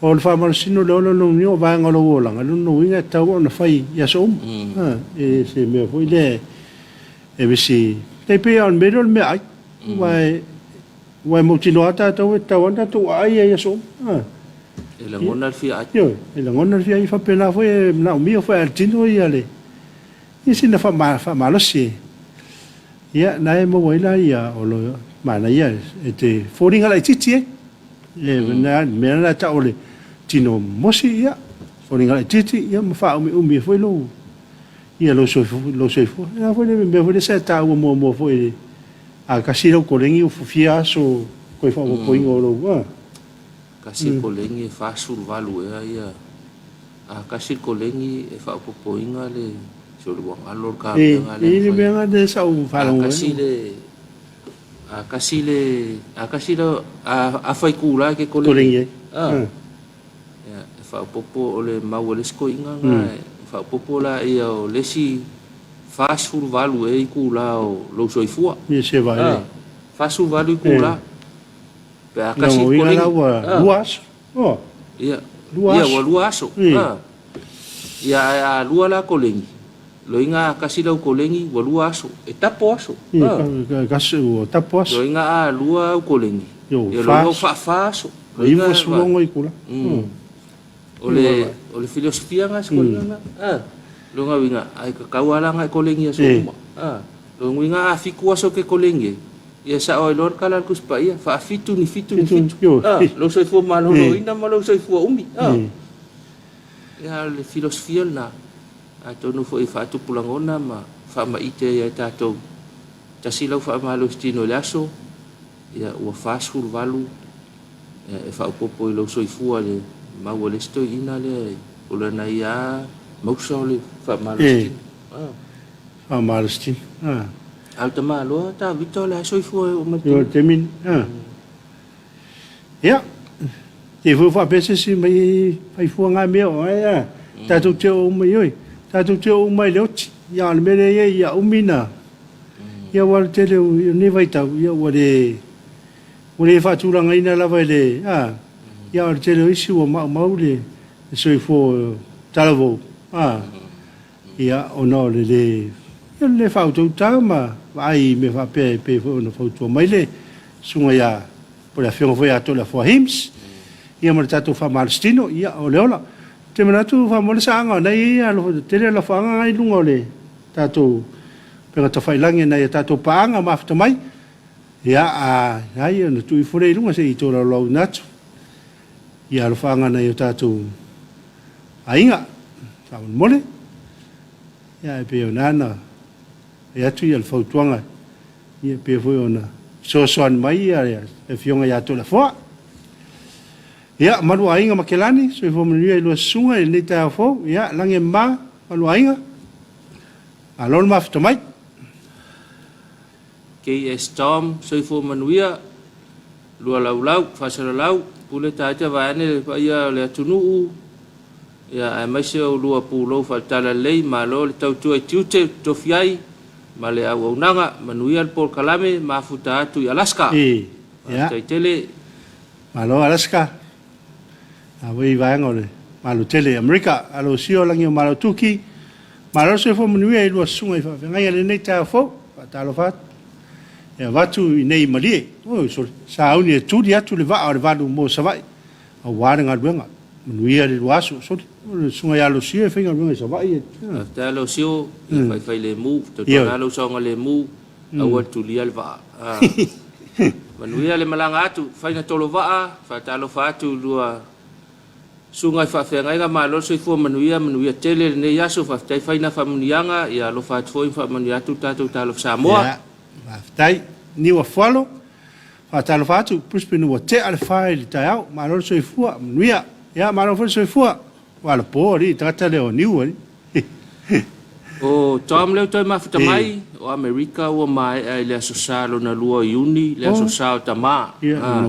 Speaker 2: o le fa mar sino le lo no va nga lo la nga no inga ta o na fai ya so e se me foi le e bisi te pe on me me ai vai mo tino ata to ta onda to ai ya so
Speaker 1: e la ngona fi ai
Speaker 2: yo e la ngona fi ai fa pena foi na o mio foi al tino ia le e se na fa malo si ia na e mo ila ia o lo mana ia e te foringa la titi e na me na ta ole tino mosi ia foringa la titi ia mo fa umi foi lo ia lo so ia foi me foi se ta o mo foi a kasiro kolengi u fia so ko fa ko ingo lo
Speaker 1: kasi kolengi fa sur valu ia a kasi kolengi e fa po inga le so le wang alor ka nga le
Speaker 2: ni me nga de sa u fa lo
Speaker 1: a kasi le a fai kula ke kolengi ya fa popo le mawelesko inga nga fa popo la ia o lesi fa sur valu e kula o lo soifua
Speaker 2: ni se va
Speaker 1: fa sur valu kula pe a kasi
Speaker 2: kolengi luas
Speaker 1: ia wa luaso ia a lua la kolengi lo inga kasi lau kolengi wa lua aso e tapo aso
Speaker 2: kasi o tapo aso
Speaker 1: lo inga a lua au kolengi ia lo fa aso
Speaker 2: lo inga sulongo i kula
Speaker 1: ole filosofia nga skola nga lo nga winga ai kakawala nga kolengi aso lo winga a fiku aso ke kolengi ia sa o lor kala kuspa ia fa fitu ni fitu lo soifua malolo ina malo soifua umi ia le filosofia na ato no foi fa tu pulangona ma fa ma ite ya tato tasi lau fa malo stino laso ia o fa sul valu e fa popo lo soifua le ma wole sto ina le ola na ia Mausole Faamisionare.
Speaker 2: Faamisionare.
Speaker 1: Alta malo ta vitole soifo o
Speaker 2: Yo
Speaker 1: matu.
Speaker 2: temin. Ya. Te fu fa pese si mai fai fu nga meo ya. Ta tu te o mai oi. Ta tu te o mai leoti. Ya le mere ya umina. Ya wa te le ne vai ta ya wa de. Wa le fa tu ranga ina la vai le. Ya te le isi o ma le. Soifo Talofa. Ya ono le le fa tu ta ma ai me fa pe no fa tu mai le sunga ya por la fiona foi a toda for hims ia mo tatu fa malstino ia o leola te mana tu fa mo sa nga nei ia lo te le fa nga ai lunga le tatu pe ta fa langi nei tatu pa nga ma fa mai ia ai no tu fore lunga se i to lo natu ia lo fa nga nei tatu ainga fa mo le ia pe nana ia tu ia le fautuanga ia pe foi ona so mai ia e fionga ia to la fo ia malu ainga makelani so fo menu ia lo sunga e nei ta fo ia lange ma malu ainga alon ma fto mai
Speaker 1: KS Tom soifo manuia lua laulau fasalalau pule taja vane pa ia le tunu ia mai se lua pulo faltala lei malo le tau tu tiute tofiai male au nanga manuia por kalame mafuta tu Alaska
Speaker 2: ya
Speaker 1: tele
Speaker 2: malo Alaska avoi vai ngole malo tele America alo sio langi malo tuki malo se fo manuia lo sunga fa ngai le nei ta fo Talofa ya watu nei mali o so sa uni tu dia tu le va mo sa vai a ware nga duenga manuia le waso so sunga ya lo sio finga duenga sa vai
Speaker 1: ta lo sio fai le mu to na lo so le mu a tu lia le va manuia le malanga atu fai na tolo va fa Talofa atu lua sunga fa fenga nga malo so fo manuia tele ne ya so fa tai fai na famunianga ya lo fa fo fa manuia tu Talofa Samoa
Speaker 2: tai ni wa falo fa Talofa atu puspinu wa te al file tai malo so fo manuia ya malo so fo wala po ri trata le o niu
Speaker 1: o tom le toi mafuta mai o America o mai le so salo na lua uni le so sao tama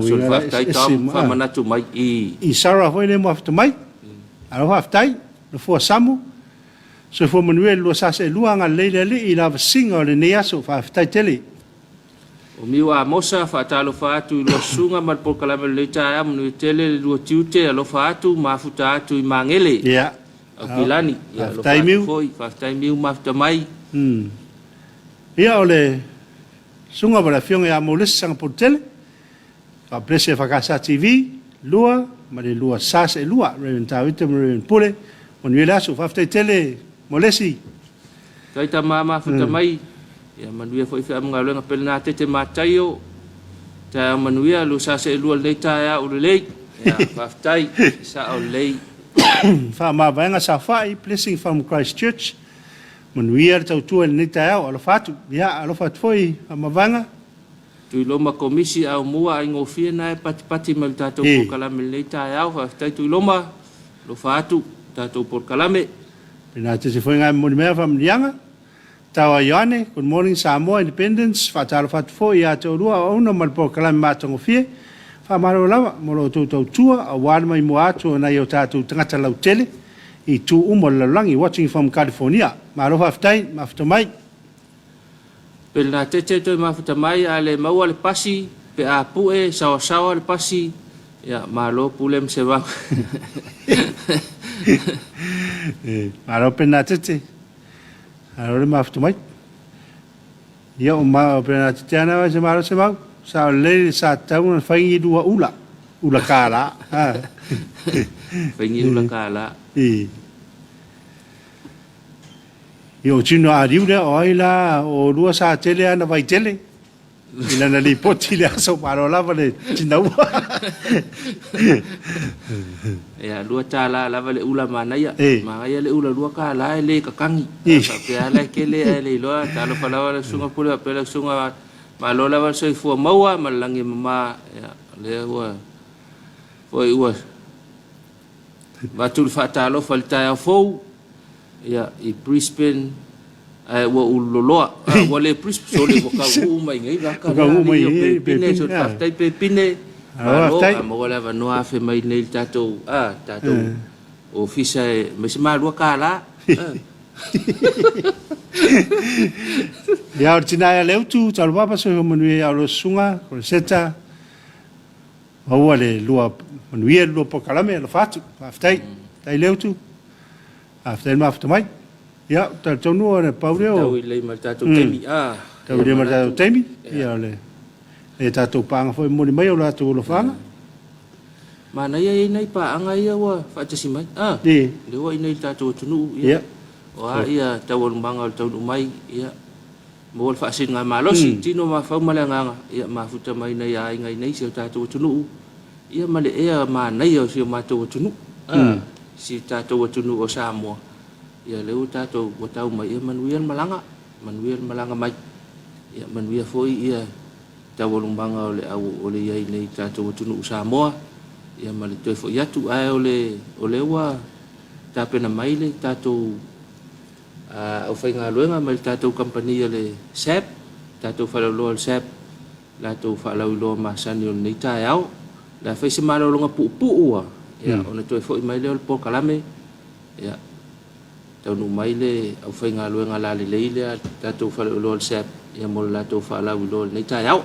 Speaker 1: so fa tai tom fa manatu mai
Speaker 2: i sara foi le mafuta mai alo fa tai no fo samu so fo manuel lo sa se luanga le i la singa le ne aso fa tai tele
Speaker 1: o miwa mosa fa Talofa atu lo sunga mal por kala le ta mu tele lo tiute lo fa atu mafuta atu i mangele
Speaker 2: ya
Speaker 1: Pilani ya lo foi fa miu mafta mai
Speaker 2: ia ole sunga bala fiong ya moles sang portel fa prese fa casa TV lua ma le lua sas e lua reven tawite reven pole on vela su fa tele molesi
Speaker 1: tai ta mama fa mai ya manuia foi fa mga lenga pelna te matayo ta manuia lu sas e lua le ta ya o le ya fa tai sa o le
Speaker 2: fa ma vanga sa fai blessing from Christ Church manuia tau tu ni tau alo fatu ya alo fat foi ma vanga
Speaker 1: tu loma komisi au mua ingo fie na pati mal tato por kalame le tau fa tai tu loma lo fatu tato por kalame
Speaker 2: pina te se foi ngai mo me fa mlianga tawa yane good morning Samoa Independence fa talo fat foi ya to rua ona mal por kalame matongo fie fa maro lava molo tu tua a wan mai mo atu na yo tatu tangata lau tele i tu umo langi watching from California maro faftai maftamai
Speaker 1: pelna tete to maftamai ale mau ale pasi pe a pue sawa le pasi ya malo pulem se va
Speaker 2: maro pelna tete aro maftamai ya ma pelna tete ana se maro se mau sa le sa tau fai dua ula kala
Speaker 1: fai ula kala
Speaker 2: yo chino ariu le oila o lua sa tele ana vai tele ila na li poti le so paro lava le chinau
Speaker 1: ya lua tala lava le ula mana ya ma ya le ula lua kala le kakangi sa pe ala ke le lo talo fala le sunga pula pela sunga malo lava so fu maua malangi mama ya le wa foi wa batul fatalo falta ya fo ia I Brisbane wa uloloa wa le Brisbane so le ka mai ngai la ka
Speaker 2: mai
Speaker 1: pine so tai pe pine mo la va no afe mai nei tato tato ofisa me se malua ka la
Speaker 2: ya ortina ya leutu talwa so manui ya lo sunga ko seta o le lua manui lo pokalame lo fatu aftai tai leutu aftai ma aftai ya ta tonu ore paureo
Speaker 1: tau le ma tato temi
Speaker 2: tau le ma tato temi ya le tato panga foi mo mai o la to lo fanga
Speaker 1: mana ia nei pa anga ia wa fa tasi mai le wa nei tato tunu
Speaker 2: ya
Speaker 1: wa ia tau manga tau mai ia mo fa sin nga malosi tino ma fa malanga ia ma futa mai nei ai ngai nei se tato tunu ia male ia ma nei o se ma to tunu si tato tunu o Samoa ia le tato o tau mai ia manuel malanga mai ia manuel foi ia tau manga o le ia nei tato tunu Samoa ia male to fo ia tu ai o le wa tapena mai le tato o fai ngā luenga mai tātou kampania le SAP, tātou whalauloa le SAP, la tau whalauloa masani o nei tāi au, la fai se marauronga pu'u ua, o na toi fo i mai leo le po kalame, tau nu mai le au fai ngā luenga la le leile, tātou whalauloa le SAP, ia mo la tau whalauloa le nei tāi au.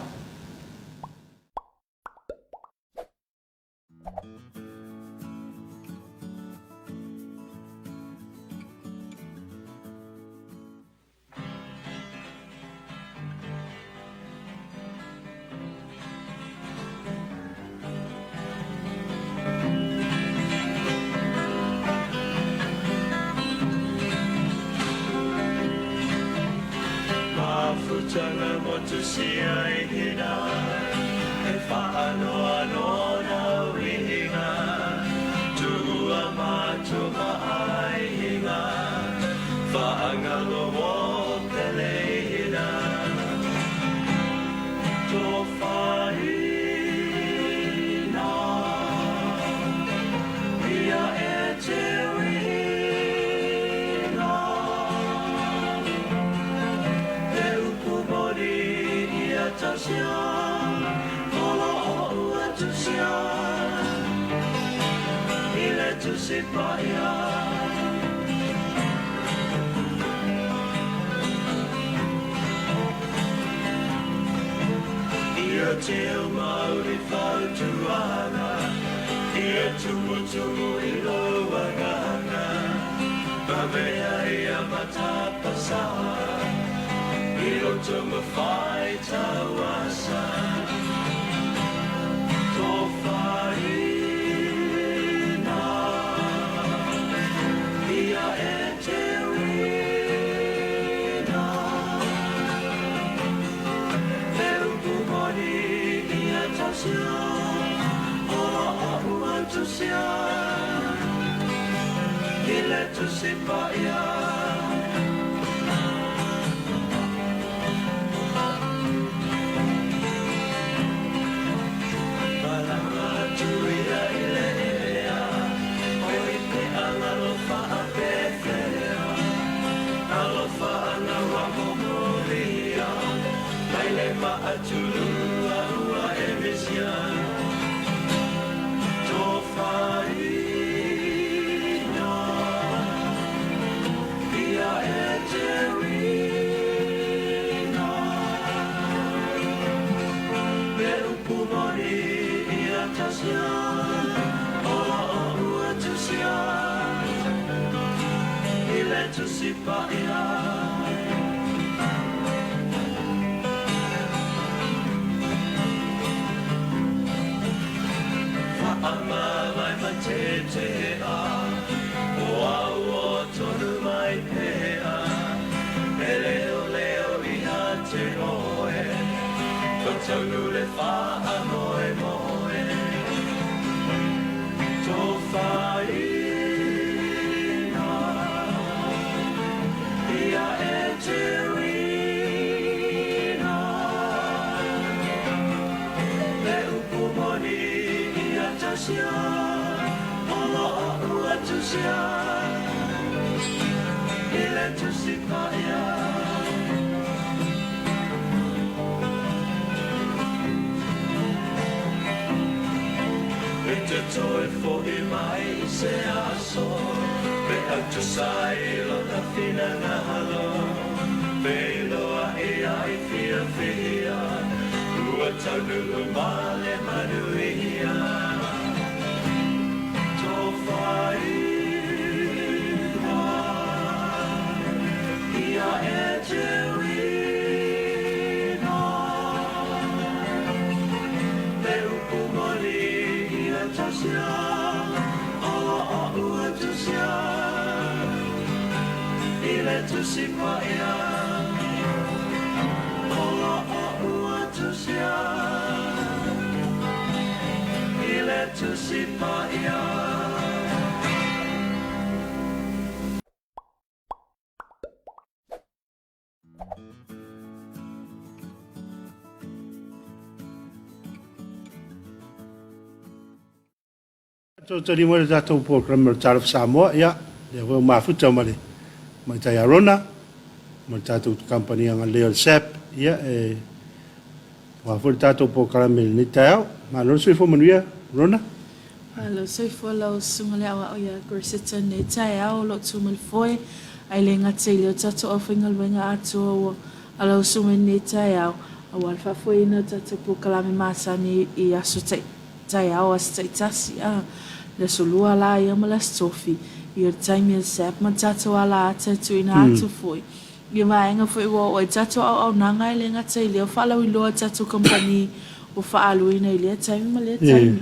Speaker 3: Tanga mo tu sia I hina e whaano ano na wihinga tua macho mai hinga whaangalo mo te leina to whaina ia e te Sipaya Ia teo mauri whautuanga Ia tumu I loanganga Pamea ia matapasa I roto mawhai tawasa Tō whai tu si paia e te toi fo I mai se aso pe au tu sai lo ta fina na halo pe loa e ai fia fia ua tau male manuia to fai ia e te wina pe upu mori ia tasia a ua tasia ile tu si paia ola a ua tasia ile tu si paia
Speaker 2: Tari mo le tātou program o Talofa Samoa, ia, le wau mafuta ma le mai tai arona, ma le tātou company anga leo le SAP, ia, wafo le tātou program le ni tai au, ma lona sui fo manuia, rona?
Speaker 9: Hello, sui fo lau sunga le awa o ia kursita ne tai au, lo tumal foe, ai le ngata i leo tātou au whingal wenga atu o alau sunga ne tai au, a walfa foe ina tātou program masa ni I aso tai au as tai tasi, le solua la ia ma la stofi I taimi al sap ma tato ala ata tu ina atu foi ia vaenga foi o tato au nanga I le ngata I leo whalau I loa tato company o whaalu ina I lea taimi ma lea taimi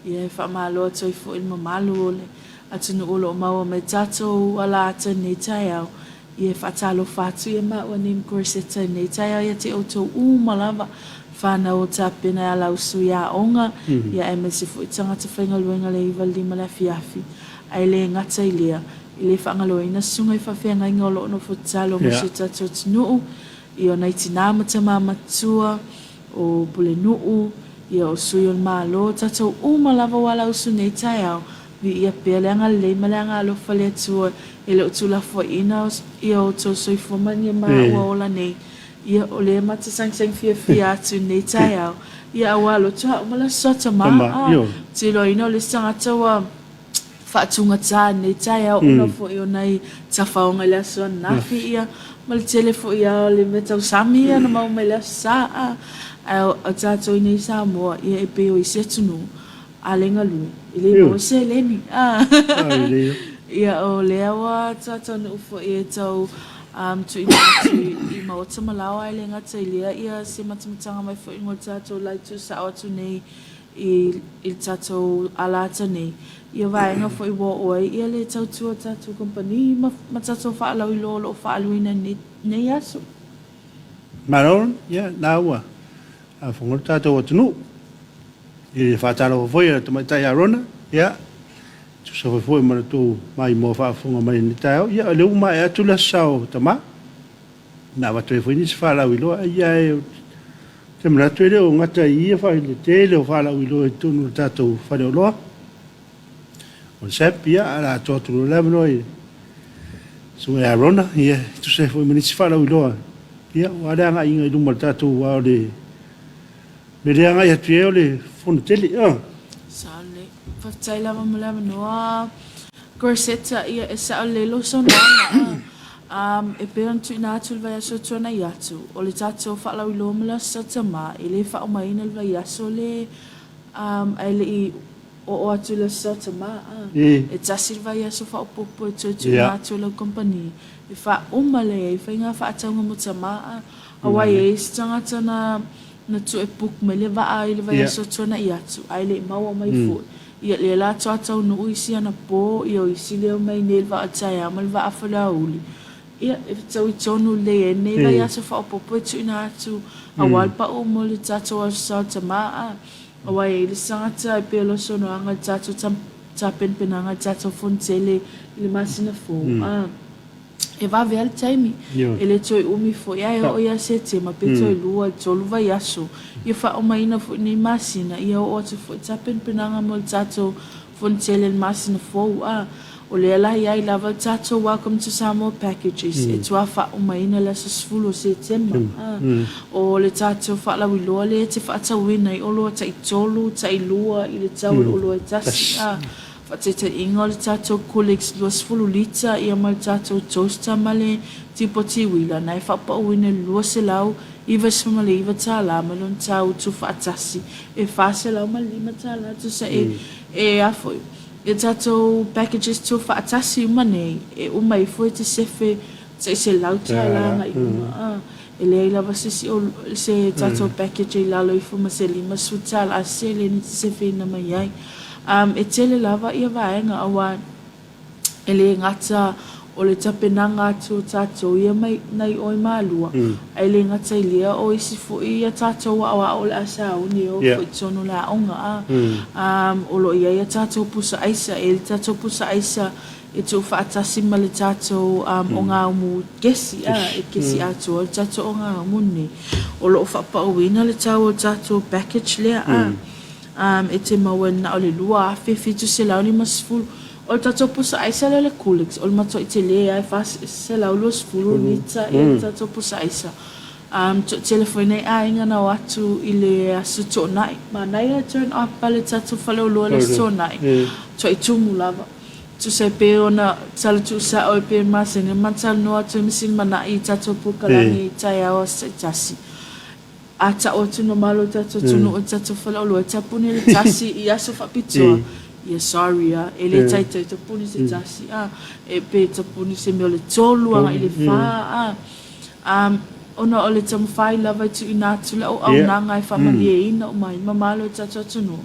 Speaker 9: ia e whaamaloa toi foi il mamalu ole atu nu olo o maua me tato ala ata ne tai au ia whaatalo whatu ia maua ni mkorseta ne tai au ia te auto malava Whana o tāpena ala usu ia onga, ia e me se fu tangata whaingaluenga le iwa lima le fiafi. Ai le ngata I lea, I le whaingaluenga sunga I whawhenga inga o loo no futalo mo se tato tinuu, I o naiti nāmata māmatua, o pule nuu, ia o sui o malo, tato lava wala usu nei tai au, vi ia pia leanga le maleanga alofa le atua, I le utula fo ina, ia o to soi fomani ma ua ola nei, ia o le mata sang fia atu nei tai au ia awalo tua o mala sota ma te lo ino le sangata wa whaatunga tā nei tai au una fo I o nei tawhaonga le aso nafi ia mal tele fo ia o le metau sami ia na mau me le saa au tātou I nei Samoa ia e peo I setunu a lenga lu I le mo se leni ia o le awa tātou na ufo ia tau tu I maota malawa I le ngata I lea ia se matamatanga mai fo ingo tātou lai tu sa atu nei I tātou alata nei. Ia vaenga fo I wo oi ia le tautua tātou company ma tātou whaalau I lolo o whaaluina nei aso.
Speaker 2: Maron, ia, nā ua. A whangor tātou atunu. I le whaatalo fo ia tamai tai arona, ia. Tu sa foi mana tu mai mo fa fonga mai ni tao ia le uma e tu la sao tama na va tu foi ni fa la wilo ia e te mara tu le o ngata ia fa le te le fa la wilo e tu no tato fa le lo o sepia ala to tu le no i su e arona ia tu sa foi ni fa la wilo ia wa da nga inga du mal tato wa le me le nga ia tu le fon tele
Speaker 9: Sale Whaftai lava malama noa Gorseta ia e sa o lelo so nana e peon tu ina atu vai aso tuana I atu o le tato whaalau I lomala sa tama I le wha o maina vai aso le ai le I o atu le sa tama e tasir vai aso wha o popo e tu ina atu le company e wha umale e wha inga wha ataunga mo tama a wai e stangata na tu e puk me le va ai le vai aso tuana I atu ai le maua mai fu ia le la tau no isi ana po ia isi le mai ne va atai amal va afala uli ia e tau I tonu le ne vai aso fa popo tu ina atu a walpa o mo le tatu o sa tama a wai le sangata e pelo sono anga tatu tapen penanga tatu fontele le masina fo e va ver taimi ele toi umi fo ia o ia se te ma peto lua tolu vai aso ia fa o mai na fo ni masina ia o te fo tapen penanga mo tato fontele masina fo O le alahi ai lava tātou welcome to Samoa packages. E tua wha umaina le sasfulu se tema. O le tātou wha lawi loa le te wha atawina i olo ta i tolu, ta i lua i le tau olo e tasi. Wha te inga le tātou colleagues lua sfulu lita i amal tātou toaster male tipo tiwila. Nai wha pa uina lua se lau iwa smale iwa tā la malon tau tu wha atasi. E wha se lau ma lima tā la tu sa e afoi. E tātou packages tu wha atasi umane, e umai fwoi te sefe, te se lauta langa i uma. E lei lava se tātou package i lalo i fuma se lima sutal a se le ni te sefe ina mai ai. E tele lava ia vaenga awa, e le ngata o le tapenanga atu tātou ia mai nai oi mālua. E le ngata i lea o isi fwoi ia tātou awa o le asa uni o fwoi tono la onga. O lo ia tātou pusa aisa, e le tātou pusa aisa e tu whaatasi ma le tātou o ngā umu kesi, e kesi atu o le tātou o ngā umuni. O lo whapauina le tātou package lea, e te mawena o le lua awhi fitu se launi masfulu. O le tātou pusa aisa le kuliks, o le mato i te lea e whas se lau lua sfulu lita e le tātou pusa aisa. Telefone a inga na watu i le asu tō nai. Ma nai a turn up le tātou whalau lua le tō nai. Tō i tūmu lava. Tu se pe ona tala tu sa o pe masene matal no atu misin mana I tātou pukalangi I tai awa sa tasi. A ta o tu no malo tātou tunu o tātou whalau lua. Ta puni le tasi I aso whapitoa. Ia sorry e le tai ta puni se tasi e pe ta puni se me o le tolu anga I le wha ona o le tamu whai lava tu ina atu le au nanga I whamali e ina o mai mamalo e tātou tunu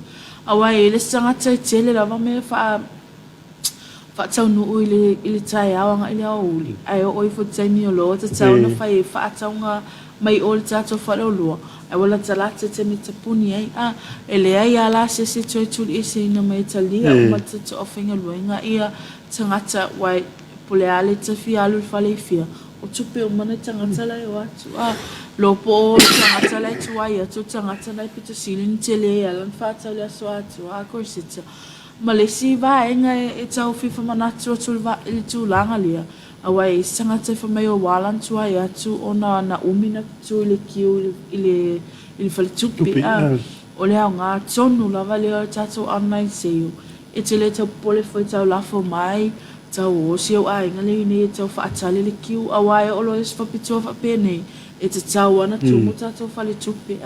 Speaker 9: awa e le sangata I tele lava me wha tau nuu I le tai awanga I le au uli ai o oi fo taimi o loa ta tau na whai e wha ataunga mai o le tātou whaleo loa e wala talate te me tapuni ai e le ai ala se toi tuli e se ina mai talia o mata to ofinga luenga ia tangata wai pole ale te fia alu whale I fia o tupe o mana tangata lai o atu lopo o tangata lai tuai atu tangata lai pita silini te le alan whata le aso atu korsita malesi va enga e tau fifa manatu o tūlanga lia awai sangata fa mai o walan tua ia tu ona na umina tu le kiu ile fale tupi o le nga tonu lava le tatu online sale e te le tau pole foi tau lafo mai tau o sio ai ngale ni tau fa atale le kiu awai o lo es fa pito fa pene e te tau ana tu muta tau fale tupi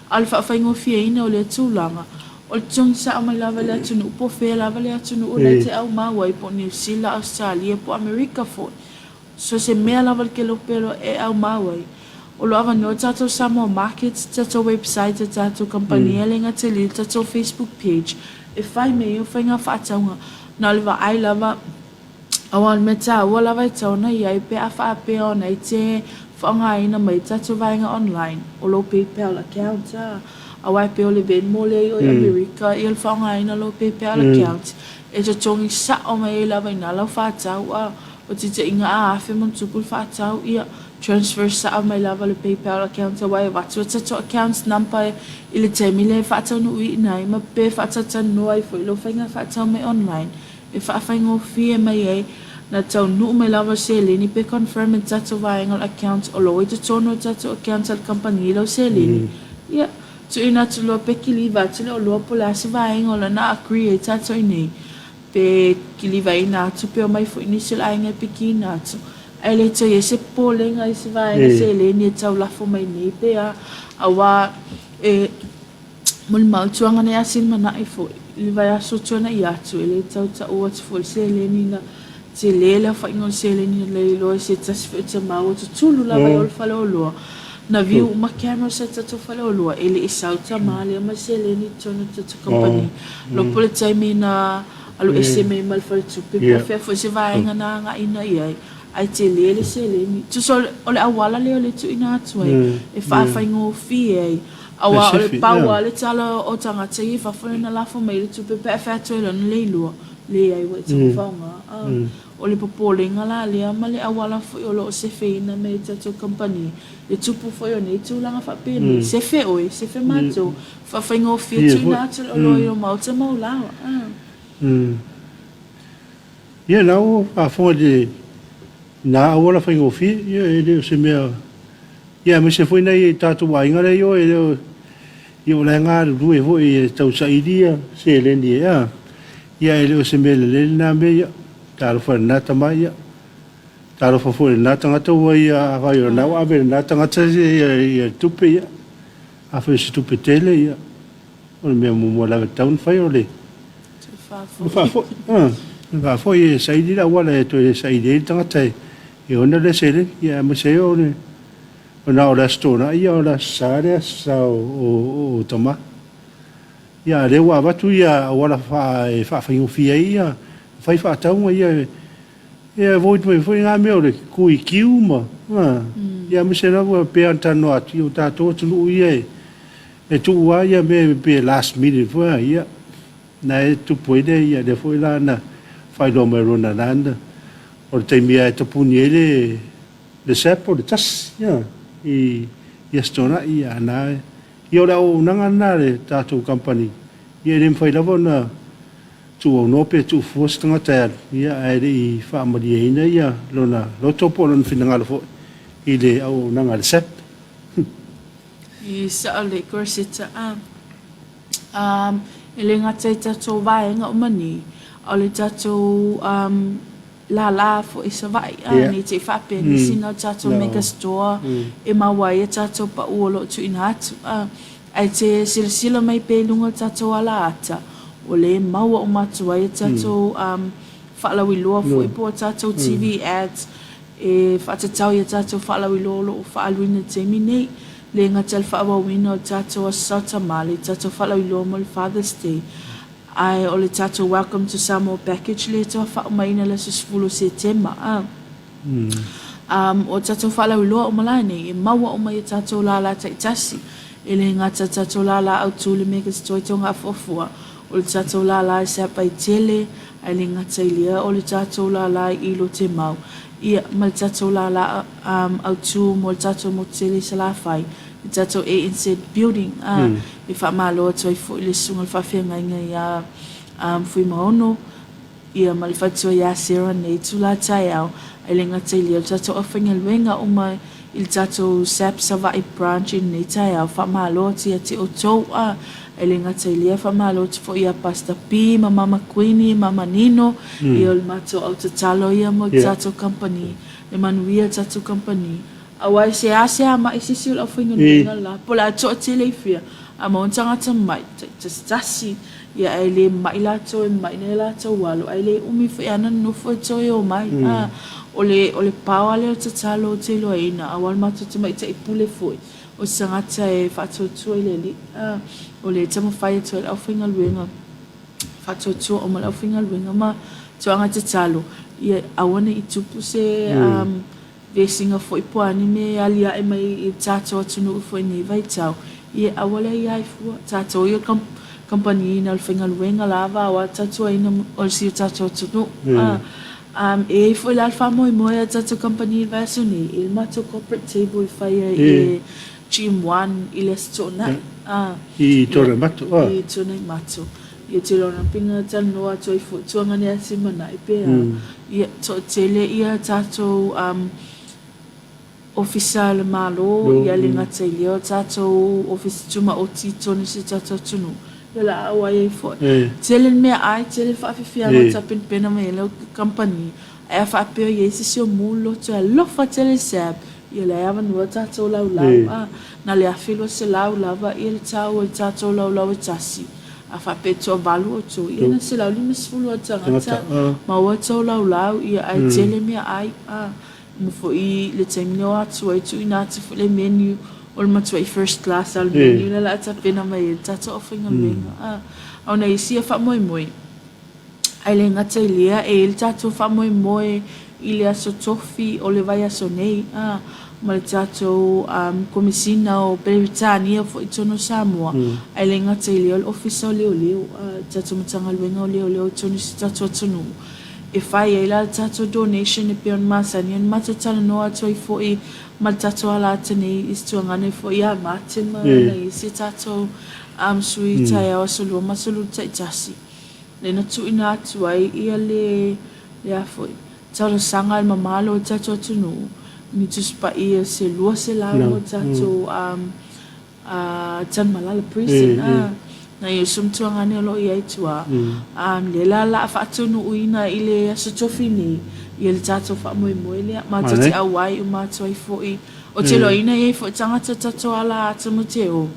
Speaker 9: alfa fa ngo fie ina o le tūlanga o tong sa ama lava le atu no po fe lava le atu no le te au maua I po New Zealand Australia po America fo so se mea lava ke lo pelo e au maua o lo ava no tato Samoa markets tato website tato company lenga te li tato Facebook page e fai me o fai nga whaataunga na lava ai lava awan meta o lava I tauna I ai pe a wha pe o nei te whaanga ina mai tato vainga online o lo PayPal account awai pe o le Venmo le o America I al whaanga ina lo PayPal account e to tongi sa o mai lava ina lau whaatau o te inga awhi mon tupul whaatau ia transfer sa o mai lava le PayPal account awai watu tato accounts number I le temi le whaatau no ui nai ma pe whaatau tanu ai fo I lo whainga whaatau mai online e whaafai fie mai ei na tau nuu mai lava se leni pe confirm and tato vaengal account o lo I te tono tato account al company lo se leni ia tu ina tu lo pe kiliva tu lo lo pola se vaenga o na agree tato nei pe kiliva ina tu pe o mai fo initial ainga pikina tu ai le to ye se polenga I se vaenga se leni tau lafo mai nei pe awa e mul mal tuanga ne asin mana I fo I vai aso tona I atu ele tau ta o atu fo se leni na te lela fa ingon se leni le lo se tasfe te mau tu tulu la vai ol falo lo na viu uma camera se tatu falo lo ele I sauta male ma se leni tona tatu company lo pole taimi na alu SM mal fal tu pe fe fo se vai ngana nga ina ia ai te lele se leni tu so ole awala le ole tu ina atu e fa fa ingo fi awa ole pawa le tala o tanga te I fa fo na la fo mai tu pe fa to le le lo le ai wa tu fa nga o le popolenga la le amale awala fo o lo se fe ina me tato company le tupu fo yo nei tu langa fa pene se fe oi se fe mato fa faingo fi tu na tu lo yo mau te mau la
Speaker 2: Ia nau a fonga de na ola fa ngofi ia ele se me ia me se foi nei tatu wa inga le yo io la nga du e vo e tau sa idia se le ni ia ele se me le na me ia Talofa na tama ia Talofa foi na tanga to ia va yo na wa be na tanga ia tupe ia a foi se tupe tele ia o me mo la town fai ole fa fo va foi sa idia wala to sa idia tanga tai e ona le sele ia mo se o ne ona ora stona ia ora sare sa o toma ia le wa batu ia wala fa fia ia fai fa tau ia voit foi nga me le ku kiuma ia mo se na pe antano ati o tato tu ia e tu wa ia me pe last minute foi ia na tu puede ia de foi lá na fai do me rona nanda o te mia te puniele le sepo de tas ia ia stona ia na ia ora o nanga na le tato company ia nem fai lava na tu o no pe tu fos tanga ta ia ai fa mari ina ia lona lo topo lon finanga fo ile au nanga le sep
Speaker 9: I sa le corsita ele ngata tato vai nga mani ole tato la fo isa vai ni te fa pe ni sino tato mega store e mawai tato pa uolo tu inhat ai te silsila mai pe lunga tato ala ata ole maua o matua e tato whaalawi loa fo i po tato TV ads e whatatau i tato whaalawi loa o whaaluina te minei le ngatal whaawawina o tato a Satamale tato whaalawi loa mo le Father's Day ai ole tato welcome to Samoa package le to whaamaina le susfulu September o tato whaalawi loa o malane e maua o mai tato lala taitasi e le ngata tato lala au tūle megas toi tonga fofua o le tatou lala se apai tele ai le ngata ilia o le tatou lala i lo te mau ia ma le tatou lala au tū mo le tatou mo tele se la fai le tatou ANC building e whaamaloa toi fo i le sunga le whawhianga inga ia fui maono ia ma le whatua ia sera nei tula tai au ai le ngata ilia le tatou awhinga luenga o mai il tatou sap savai branch in nei tai au whaamaloa tia te o tau ele ngata ilia whamalo te fo ia pasta pi, mama Queenie, mama Nino, ia o mato au te talo ia mo tato company, le manuia tato company. Awai se ase ama isi si ula whinga nunga la, pola ato te leifia, ama on tangata mai, te stasi, ia ele mai la to e mai ne la to walo, ele umi fo ana no fo to e o mai, ole pawa le o te talo te loa ina, awal mato te mai te ipule foi, o sangata e whatotua i le li, o le tamo whai to au whinga luenga whatotua o ma au whinga luenga ma tuanga te talo ia awane i tupu se vesinga fo i poani me alia e mai i tato atunu fo i ni vai tau ia awale ia i fua tato ia company ina au whinga luenga lava awa tatua ina o si tato atunu e fo i lalfa moi moe tato company vai asuni il mato corporate table i whaia i Gym 1 i le stona
Speaker 2: i tore matu
Speaker 9: i tore matu i te lona pinga tanoa toi fu tuanga ni ati mana i pea i to tele ia tato ofisa le malo i ale ngata i leo tato ofisa tuma o ti toni si tato tunu i la awa i fo tele mea ai tele whawhifia ngata pena me leo company e whapeo i eisi si o mulo to a lofa tele sab ia le ava no tatou lau na le afilo se lau lava ia le tau le tatou lau tasi a whapeto valu o tō ia na se lau lima sifulu o tangata ma ua tau lau ia ai tele mea ai mo fo i le taimino atu ai tu ina atu fo le menu o le matua i first class al menu na la ata pena mai e tatou awhinga luenga au na isi a wha moe moe ai le ngata ilia e le tatou wha moe moe i le aso tofi o le vai aso nei ma le tatou komisina o Peritania fo i tono Samoa ai le ngata i leo le ofisa o leo tatou matanga luenga o leo tonu si tatou atonu e whai e la tatou donation e peon masani an matatala noa toi fo i ma le tatou ala atane i stuangane fo i a mate ma na i si tatou sui tai awa solua ma solu tai tasi le na tu ina atu ai ia le Lea foi. Talo sanga mamalo o tato atunu. Ni tus pa ia se lua se la mo tato tan malala prison. Na yo sumtua ngane lo ia itua. Le la la fa atunu uina ile asotofini. Ile tato fa mo le ma tati awai uma toi foi. O te lo ina ye foi tangata tato ala atamuteo.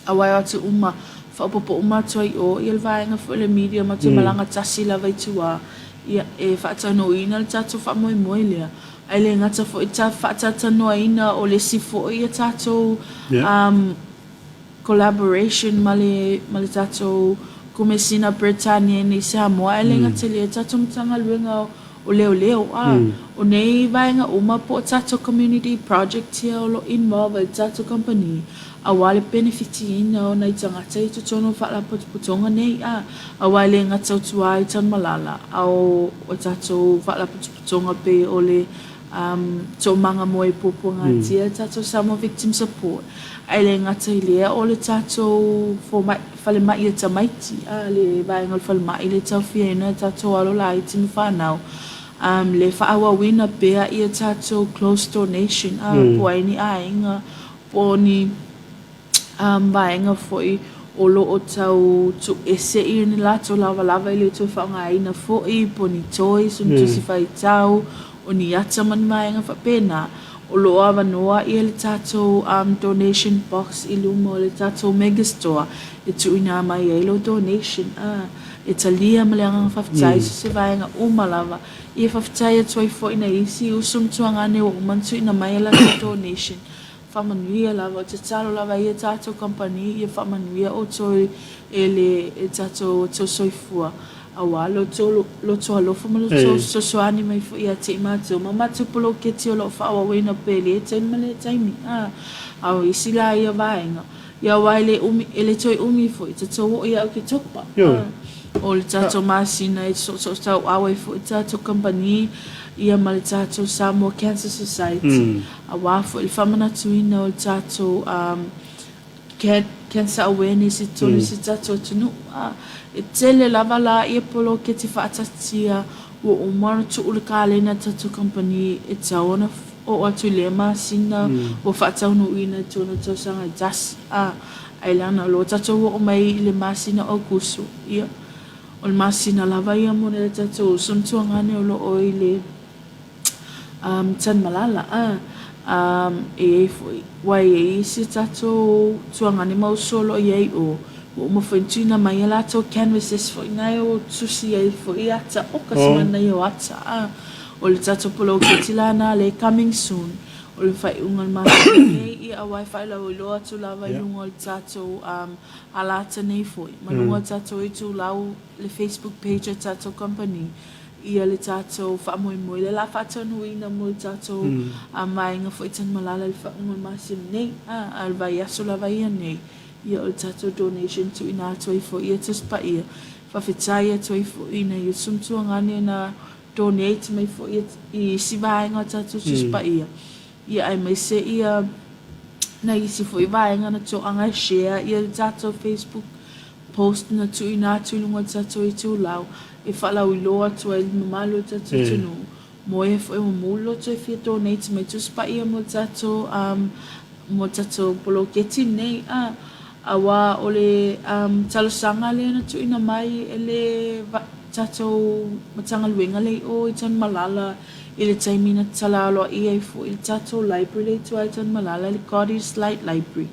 Speaker 9: Awai atu uma fa popo uma toi o ile vainga fo le media ma te malanga tasi la vai tua. Ia e fa atunu ina tato fa mo le. Ai le ngata fo ita fa atunu ina o le sifo ia tato collaboration male tato kumesina Britannia ni Samoa ai le ngata le tato mtanga luenga o leo o nei vainga uma po tato community project here lo involve tato company a wale benefiti ina o nei tangata i tutono fa la putonga nei a wale ngata tuai tan malala au o tato fa la putonga pe o le so manga moe poponga tia tato Samoa victim support ai le ngata ile o le tato for my fale mai ia tamaiti le vainga fale mai le tafia ina tato alo la i timi whanau le whaawa wina bea ia tato close donation po aini ainga po ni vainga foi o lo o tau tu ese i ni lato lava ile tu whaanga ina foi po ni toys tu si whai tau o ni ata man vainga whapena o lo ava noa i le tato donation box i lumo le tato megastore e tu ina mai e lo donation e talia maleanga whaftai se vainga umalava i whaftai atu ai fo ina isi usum tuangane o umantu ina mai la donation whamanuia lava o te talo lava i tato company i whamanuia o toi e le tato to soifua awa lo to alofa ma lo to sosoani mai fo ia te matu ma matu polo ke te lo fa awa wena pele te male taimi au isila ia vainga ia waile umi ele toi umi fo te to ia o ke topa o le tato masina e so tau awa fo tato company ia ma le tato Samoa Cancer Society awa fo il famana tuina o le tato cancer awareness it tonu si tato tunu e tele lava la ia polo ke te whaatatia o umana tu ule kālena tato company e taona o atu le masina o whaataunu ina tonu tausanga jas ai lana lo tato o mai le masina o kusu ia o le masina lava ia mo le tato sumtuangane o lo o ile tan malala e foi wai e si tato tuangane mau solo ia o mo fentina mai la to canvases foi nai o susi e foi ata o kasmana yo ata o le tato polo ketilana le coming soon o le fai ungal ma nei i a wifi la o lo atu la vai lungo tato ala nei foi ma lungo tato i tu lau le Facebook page tato company ia le tato fa mo le la fa tonu ina mo tato mai nga foi tan malala le fa ungal ma nei al vai aso la vai nei ia o tato donation tu ina toi fo ia tus pa ia fa fitaya toi fo ina ia sumtu ngane na donate mai fo ia I si vai nga tato tus pa ia ai mai se ia na I si fo vai nga na to anga share ia tato Facebook post na tu ina tu lunga tato I tu lau e fa lau lo atu ai mamalo tato tunu mo e fo mo lo to fi donate mai tus pa ia mo tato polo keti nei awa ole talosanga le na tu ina mai ele tato matanga luenga le o I tan malala ile taimina talalo I fo il tato library tu ai tan malala le God's Light Library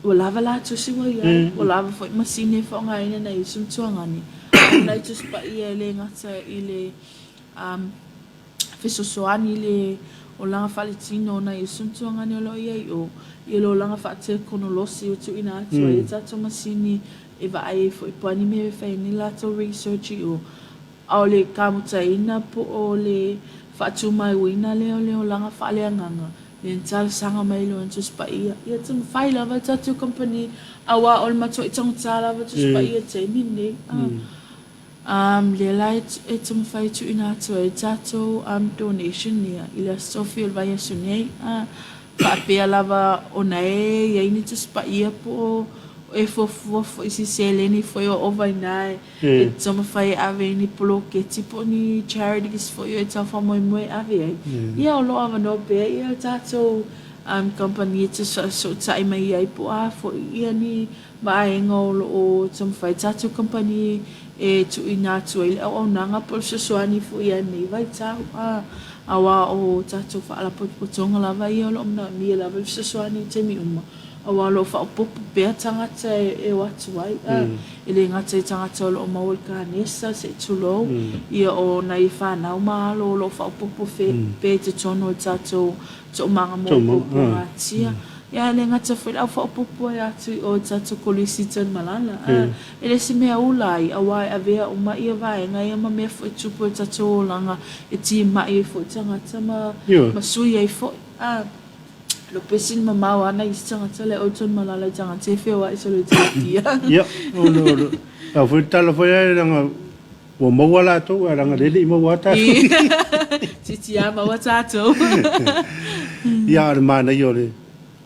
Speaker 9: o lava la tu si wa ia o lava fo masine fo nga ina na isum tuangani na tu spa ia le ngata ile fiso soani le o langa falitino na isum tuangani lo ia o lo langa fate kono losi o tu ina tu ai tato masini e va ai fo pani me fa ni la to research o le kamuta ina po o le fatu mai wina le o langa fa le nganga le tal sanga mai lo tu spa ia tu fai la va tato company awa ol mato itong tala va tu spa ia te minde le light tu fai tu ina tu tato donation nia ila Sofia va sunei pa pe lava ona e ia ni tu spa ia po e fo isi seleni fo yo overnight e toma fai ave ni polo ke tipo ni charities fo yo e ta fa mo ave ia o lo ava no pe ia tato company te so tai mai ai po a fo ia ni mai ngolo o toma fai tato company e tu ina tu ile o nanga po so ani fo ia ni vai ta awa o tato fa ala po tonga la vai o lo na mi la so ani te mi awa lo fa popo pe tangata e watu ai ele ngata i tangata lo maul ka nesa se tulo ia o na i fa na ma lo fa popo pe te tono tato to manga mo popo atia ia ele ngata fa popo ia tu o tato kolisi tan malala ele si me ulai awa ave o ma ia vai ngai ma me fo tupo tato langa e ti ma i fo tangata ma sui ai fo lo pesin mama wana isanga tele oton malala janga tefe wa isolo tia
Speaker 2: ya no a foi Talofa nga o mawala to nga dele mo wata
Speaker 9: titi ama wata to
Speaker 2: ya hermana yo le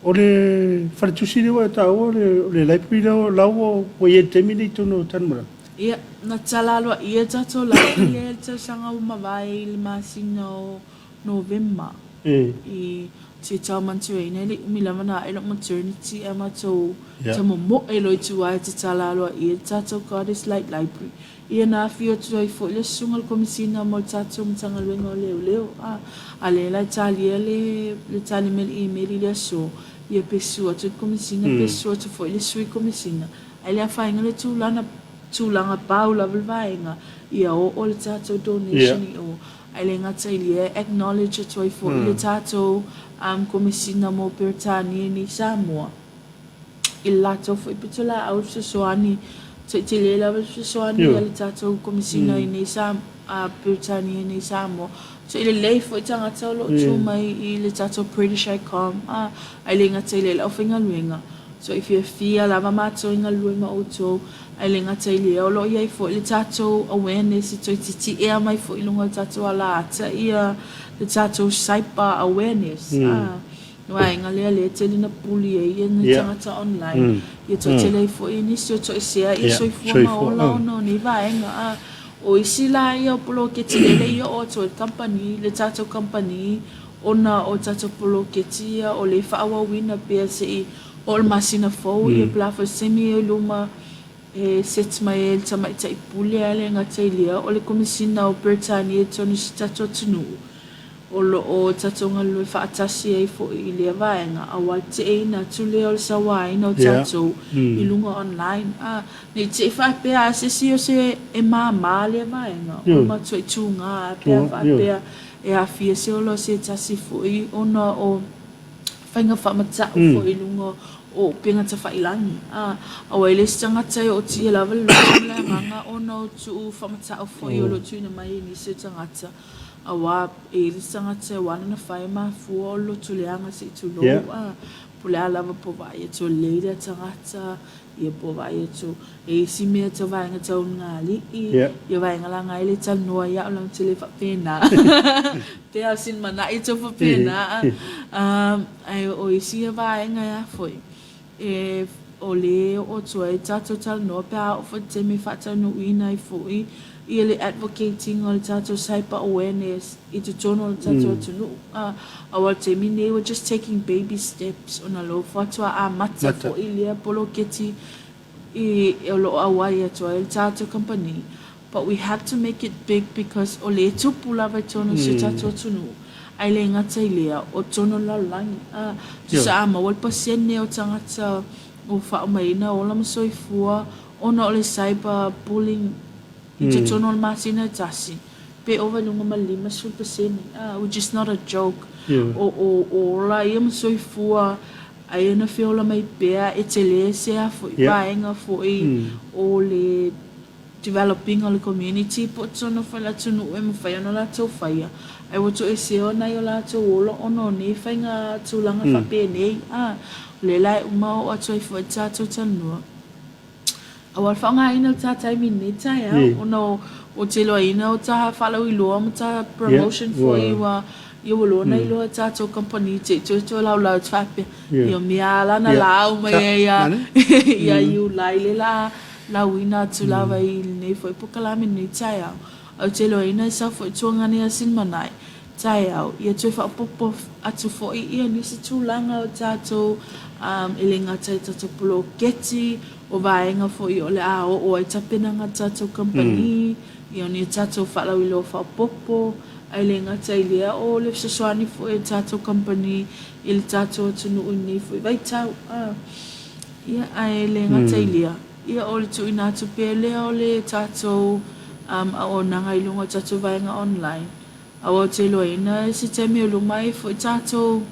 Speaker 2: ole farchusi de wata ole lai pida lawo o ye terminate to no tanmara
Speaker 9: ya na talalo ia tato la ia ta sanga uma vai masino November e te tau mantu e nele umilama na elo maternity ama to mo elo tu ai te talalo e tato Goddess Light Library ia na fio tu ai fo le sungal komisina mo tato mtanga lwengo leo ale la talia le tali mel email le so ia pesu atu komisina pesu atu fo le sui komisina ale a fainga le tu langa paula velvainga ia o le tato donation o ale ngata ile acknowledge tu ai fo le tato komisina mo pertani ni Samoa illa to foi pitula au soani te le la soani le tato komisina ni pertani ni Samoa so ile le foi tanga tolo tu mai ile tato British Icon ile ngata ile la finga luenga so if you feel la mama to inga luenga auto ile ngata ile o lo ia foi le tato awareness to ti e mai foi lunga tato ala ta ia the tato cyber awareness wai ngale le tele na puli e na tangata online ye to tele fo ini so to sia e so fo ma ola no ni vai nga o isila yo polo ke tele yo o to company le tato company ona o tato polo ke tia o le fa wa wina pse o masina fo e plafo semi luma e set mai tama tai puli ale nga tele o le komisina o Britannia to ni tato tunu o tatonga lui fa atasi ai fo I le vaenga awal te na tule o sawai no tato I lunga online ni te fa pe a se se e mama le vaenga o ma tu tunga pe fa pe e a fie se o lo se tasi fo I ona o fainga fa mata fo I lunga o penga ta fa ilangi a wele stanga tai o ti level la manga ona o tu fa mata fo I lo tu na mai ni se tanga ta awa e risanga te wana na fai ma fuolo tu leanga se tu lo pula lava po vai to leida tangata e po vai to e si me to vai nga to ngali e vai nga langa ile tal no ya lang tele fa pena te asin mana I to fa pena ai o isi vai nga ya foi e o le o to e tato tal no pa o fa te me fa ta no ina I foi ele advocating on tato cyber awareness it's a journal tato tunu our team they were just taking baby steps on a low fatwa mata for ile poloketi e lo awaya to el tato company but we had to make it big because ole tu pula va tono se tato tunu ai ngata ile o tono la lang sa ma wal pasene o tangata o fa mai na ola msoifua ona ole cyber bullying It's a tono masina tasi. Pe over lunga malima which is not a joke. O la yam soi fua ai na fiola mai pea etele se a fo vaenga fo o le developing a community pot sono fa la tunu e mo fa no la to fa ia. Ai wo to ese ona yo la to lo ono ni fa nga tulanga fa pe nei le lai uma o to fo ta to tanu. Awal fanga ina ta time ni ta ya ono o te lo ina o ta follow I lo mo ta promotion for you ia walo nei lo tato company te to lau tfape
Speaker 2: Yeah.
Speaker 9: ia miala na
Speaker 2: Yeah.
Speaker 9: lau mai ia
Speaker 2: Mane?
Speaker 9: ia iu lai le la wina tu lava I nei foi pokalame nei tai au te lo ina sa foi tuanga ni asin manai tai au ia tu fa popo atu foi ia ni se tulanga o tato ele ngata tato polo keti o vaenga foi o le a o ai tapena ngata tato company ia ni tato fa la wilo fa popo ai le ngata ilia o le soswani foi tato company il tato tunu uni foi vai tau ia ai le ngata ilia ia o le tu ina tu pele o le tato a o nanga ilunga tato vaenga online a o te loina si te me lo mai foi tato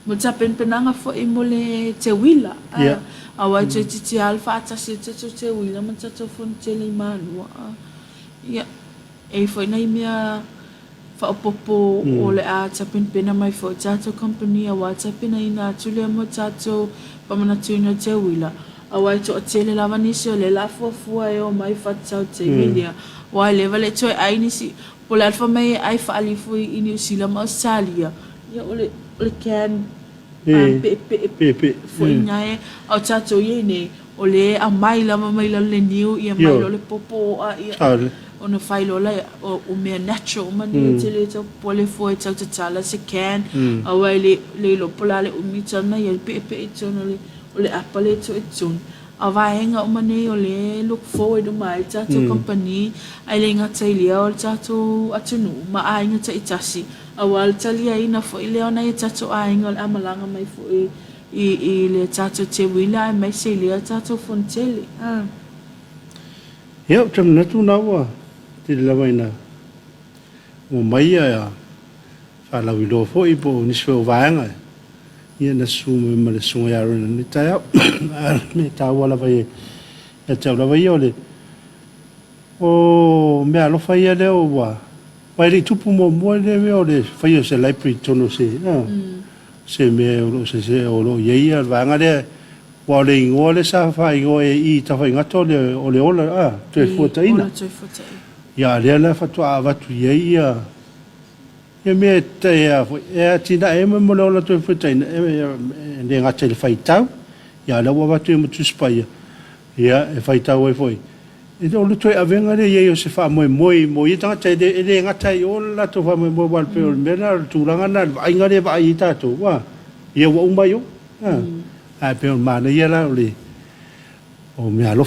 Speaker 9: mo tapen penanga foi mo le te wila
Speaker 2: Yeah.
Speaker 9: a wa te titi alfa ta se te wila mo tato fon te le manu ia e foi nei mea fa popo o le a tapen pena mai foi tato company a wa tapen ina tu le mo tato pa mana tu ina te wila a wa to te le lava ni se le la fo e o mai fa tau te milia wa le vale to ai ni si po le alfa mai ai fa ali foi in New Zealand ma Australia ia ole can pe foi ngai au tato ye ne ole a mai la le new ia mai lo le popo a ia ona fai lo la o me natural mani te le to pole foi tau te tala se can a wai le lo pola le umita na ia pe to le ole apale to etun a vaenga o mane o le look forward mai tato company ai le ngata ilia o tato atunu ma ai ngata itasi a wal talia ina fo ile ona i tato ai ngol amalanga mai fo i le tato te wila mai se ile tato fontele
Speaker 2: Ia, tam na tu na wa. Te lawa ina. O mai ya. Fa la wilo fo I po ni so vaanga. Ia na su me le su ya ro ni ta ya. Me ta wala vai. E te la vai ole. O me alo fa ia le o wa. Vai ri tupu mo le me ole. Fa ia se library tono se. Se me o se o lo ye ia vaanga le. Wa le ingo le sa fa ingo I ta fa ngato le o le ola te futa ina. Ya le la fa tu ava tu ye ia. Ia me te ia e tina e mo le ola te futa ina e le ngata le fai tau. Ya la wa tu mo tu spai. Ya e fai tau e foi. E o le tu avenga le ye o se fa mo I tanga te le ngata I ola to fa mo wal pe o mena tu langa na ai ngare va I ta to wa. Ia wa umba yo. A pe o mana ia la o le o me alo